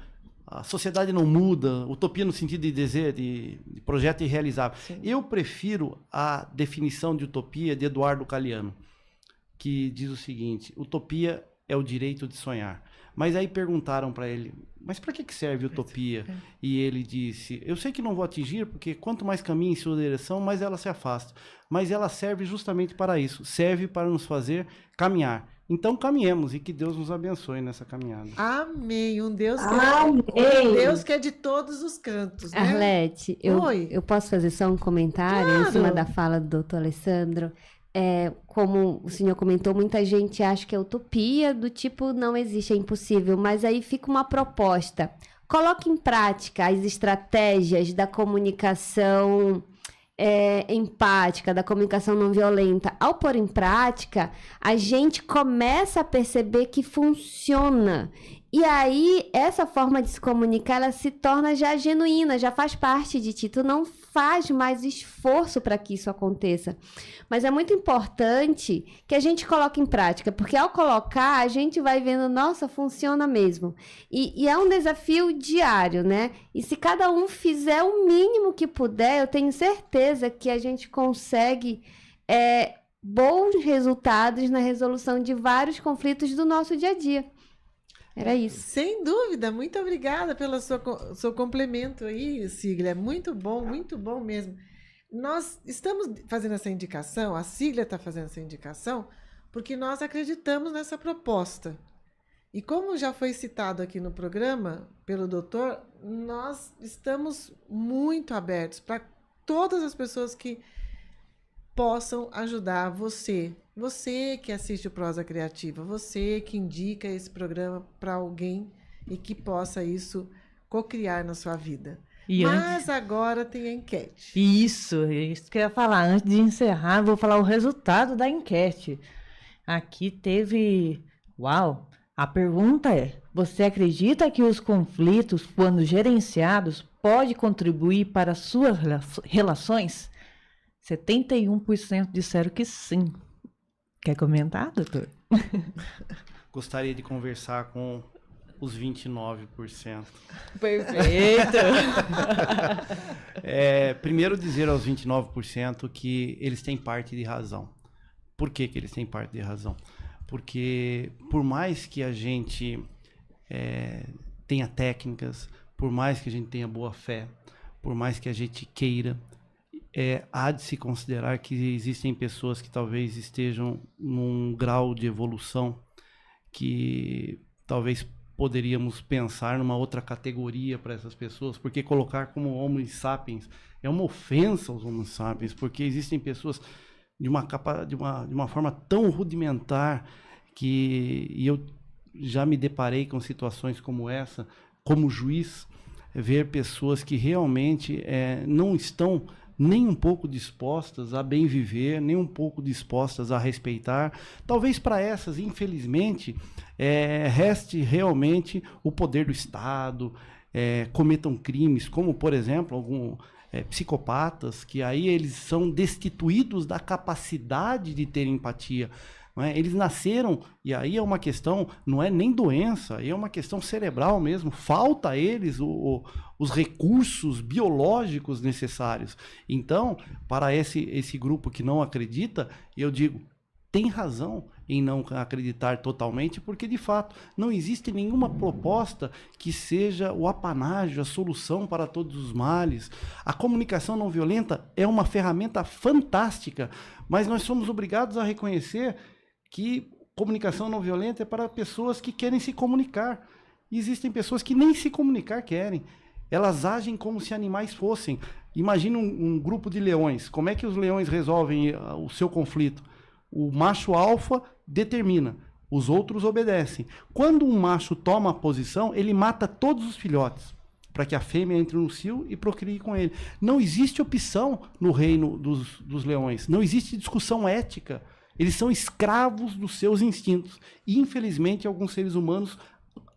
F: A sociedade não muda, utopia no sentido de dizer, de projeto irrealizável. Sim. Eu prefiro a definição de utopia de Eduardo Galeano, que diz o seguinte: utopia é o direito de sonhar. Mas aí perguntaram para ele, mas para que serve utopia? E ele disse, eu sei que não vou atingir, porque quanto mais caminho em sua direção, mais ela se afasta. Mas ela serve justamente para isso, serve para nos fazer caminhar. Então caminhemos e que Deus nos abençoe nessa caminhada.
B: Amém. Um Deus que é de todos os cantos, né?
C: Arlete, eu posso fazer só um comentário em cima da fala do doutor Alessandro? Como o senhor comentou, muita gente acha que é utopia, do tipo, não existe, é impossível, mas aí fica uma proposta. Coloque em prática as estratégias da comunicação empática, da comunicação não violenta. Ao pôr em prática, a gente começa a perceber que funciona. E aí, essa forma de se comunicar, ela se torna já genuína, já faz parte de ti. Tu não faz mais esforço para que isso aconteça. Mas é muito importante que a gente coloque em prática, porque ao colocar, a gente vai vendo, nossa, funciona mesmo. E é um desafio diário, né? E se cada um fizer o mínimo que puder, eu tenho certeza que a gente consegue bons resultados na resolução de vários conflitos do nosso dia a dia. Era isso.
B: Sem dúvida, muito obrigada pelo seu complemento aí, Cíglia. Muito bom mesmo. Nós estamos fazendo essa indicação, a Cíglia está fazendo essa indicação, porque nós acreditamos nessa proposta. E como já foi citado aqui no programa pelo doutor, nós estamos muito abertos para todas as pessoas que possam ajudar você. Você que assiste o Prosa Criativa, você que indica esse programa para alguém e que possa isso cocriar na sua vida. Mas agora tem a enquete.
D: Isso que eu ia falar. Antes de encerrar, vou falar o resultado da enquete. Aqui teve... A pergunta é: você acredita que os conflitos, quando gerenciados, pode contribuir para as suas relações? 71% disseram que sim. Quer comentar, doutor?
F: Gostaria de conversar com os 29%.
D: Perfeito!
F: Primeiro dizer aos 29% que eles têm parte de razão. Por que que eles têm parte de razão? Porque por mais que a gente tenha técnicas, por mais que a gente tenha boa fé, por mais que a gente queira, há de se considerar que existem pessoas que talvez estejam num grau de evolução que talvez poderíamos pensar numa outra categoria para essas pessoas, porque colocar como Homo sapiens é uma ofensa aos Homo sapiens, porque existem pessoas de uma forma tão rudimentar e eu já me deparei com situações como essa, como juiz, ver pessoas que realmente não estão nem um pouco dispostas a bem viver, nem um pouco dispostas a respeitar. Talvez para essas, infelizmente, reste realmente o poder do Estado, cometam crimes, como, por exemplo, alguns psicopatas, que aí eles são destituídos da capacidade de ter empatia. Não é? Eles nasceram, e aí é uma questão, não é nem doença, é uma questão cerebral mesmo, falta a eles os recursos biológicos necessários. Então, para esse grupo que não acredita, eu digo, tem razão em não acreditar totalmente, porque de fato não existe nenhuma proposta que seja o apanágio, a solução para todos os males. A comunicação não violenta é uma ferramenta fantástica, mas nós somos obrigados a reconhecer que comunicação não violenta é para pessoas que querem se comunicar. E existem pessoas que nem se comunicar querem. Elas agem como se animais fossem. Imagina um grupo de leões. Como é que os leões resolvem o seu conflito? O macho alfa determina, os outros obedecem. Quando um macho toma a posição, ele mata todos os filhotes, para que a fêmea entre no cio e procrie com ele. Não existe opção no reino dos leões. Não existe discussão ética. Eles são escravos dos seus instintos. E, infelizmente, alguns seres humanos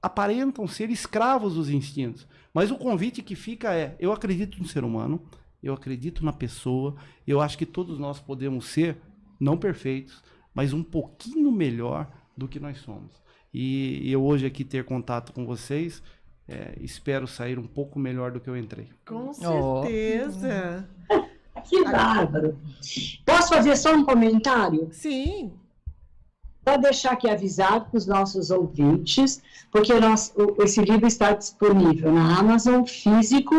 F: aparentam ser escravos dos instintos. Mas o convite que fica eu acredito no ser humano, eu acredito na pessoa, eu acho que todos nós podemos ser, não perfeitos, mas um pouquinho melhor do que nós somos. E eu hoje aqui ter contato com vocês, espero sair um pouco melhor do que eu entrei.
B: Com certeza!
E: Que bárbaro! Posso fazer só um comentário?
B: Sim.
E: Para deixar aqui avisado para os nossos ouvintes, porque esse livro está disponível na Amazon físico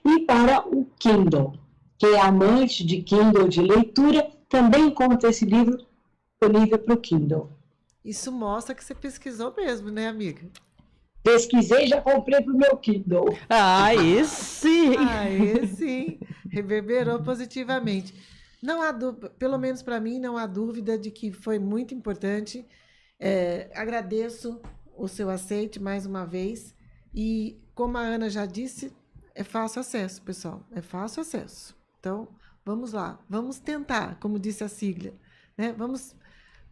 E: e para o Kindle. Quem é amante de Kindle, de leitura, também encontra esse livro disponível para o Kindle.
B: Isso mostra que você pesquisou mesmo, né, amiga?
E: Pesquisei e já comprei para o meu Kindle.
D: Aí sim!
B: Aí sim! Reverberou positivamente. Não há dúvida, pelo menos para mim, não há dúvida de que foi muito importante. Agradeço o seu aceite mais uma vez. E, como a Ana já disse, é fácil acesso, pessoal. É fácil acesso. Então, vamos lá. Vamos tentar, como disse a sigla. Né? Vamos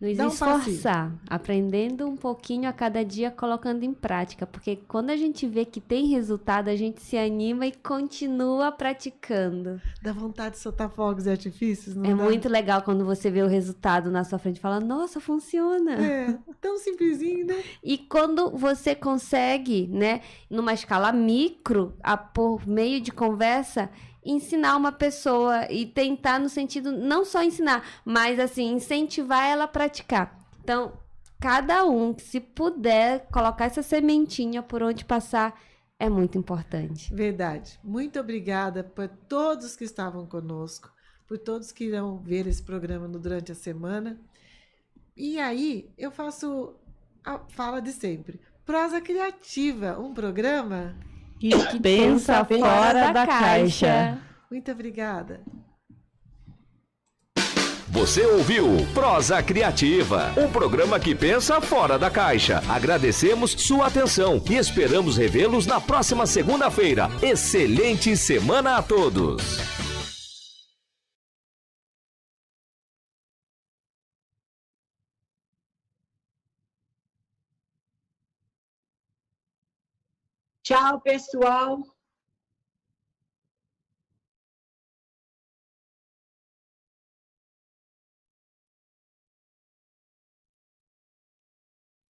C: nos esforçar, aprendendo um pouquinho a cada dia, colocando em prática. Porque quando a gente vê que tem resultado, a gente se anima e continua praticando.
B: Dá vontade de soltar fogos e artifícios, não
C: é
B: dá?
C: muito legal quando você vê o resultado na sua frente e fala, nossa, funciona.
B: É, tão simplesinho, né?
C: E quando você consegue, né, numa escala micro, por meio de conversa, ensinar uma pessoa e tentar no sentido, não só ensinar, mas assim, incentivar ela a praticar. Então, cada um, se puder colocar essa sementinha por onde passar, é muito importante.
B: Verdade. Muito obrigada por todos que estavam conosco, por todos que irão ver esse programa durante a semana. E aí, eu faço a fala de sempre. Prosa Criativa, um programa
D: que pensa fora da caixa.
B: Muito obrigada.
A: Você ouviu Prosa Criativa, um programa que pensa fora da caixa. Agradecemos sua atenção e esperamos revê-los na próxima segunda-feira. Excelente semana a todos!
E: Tchau, pessoal!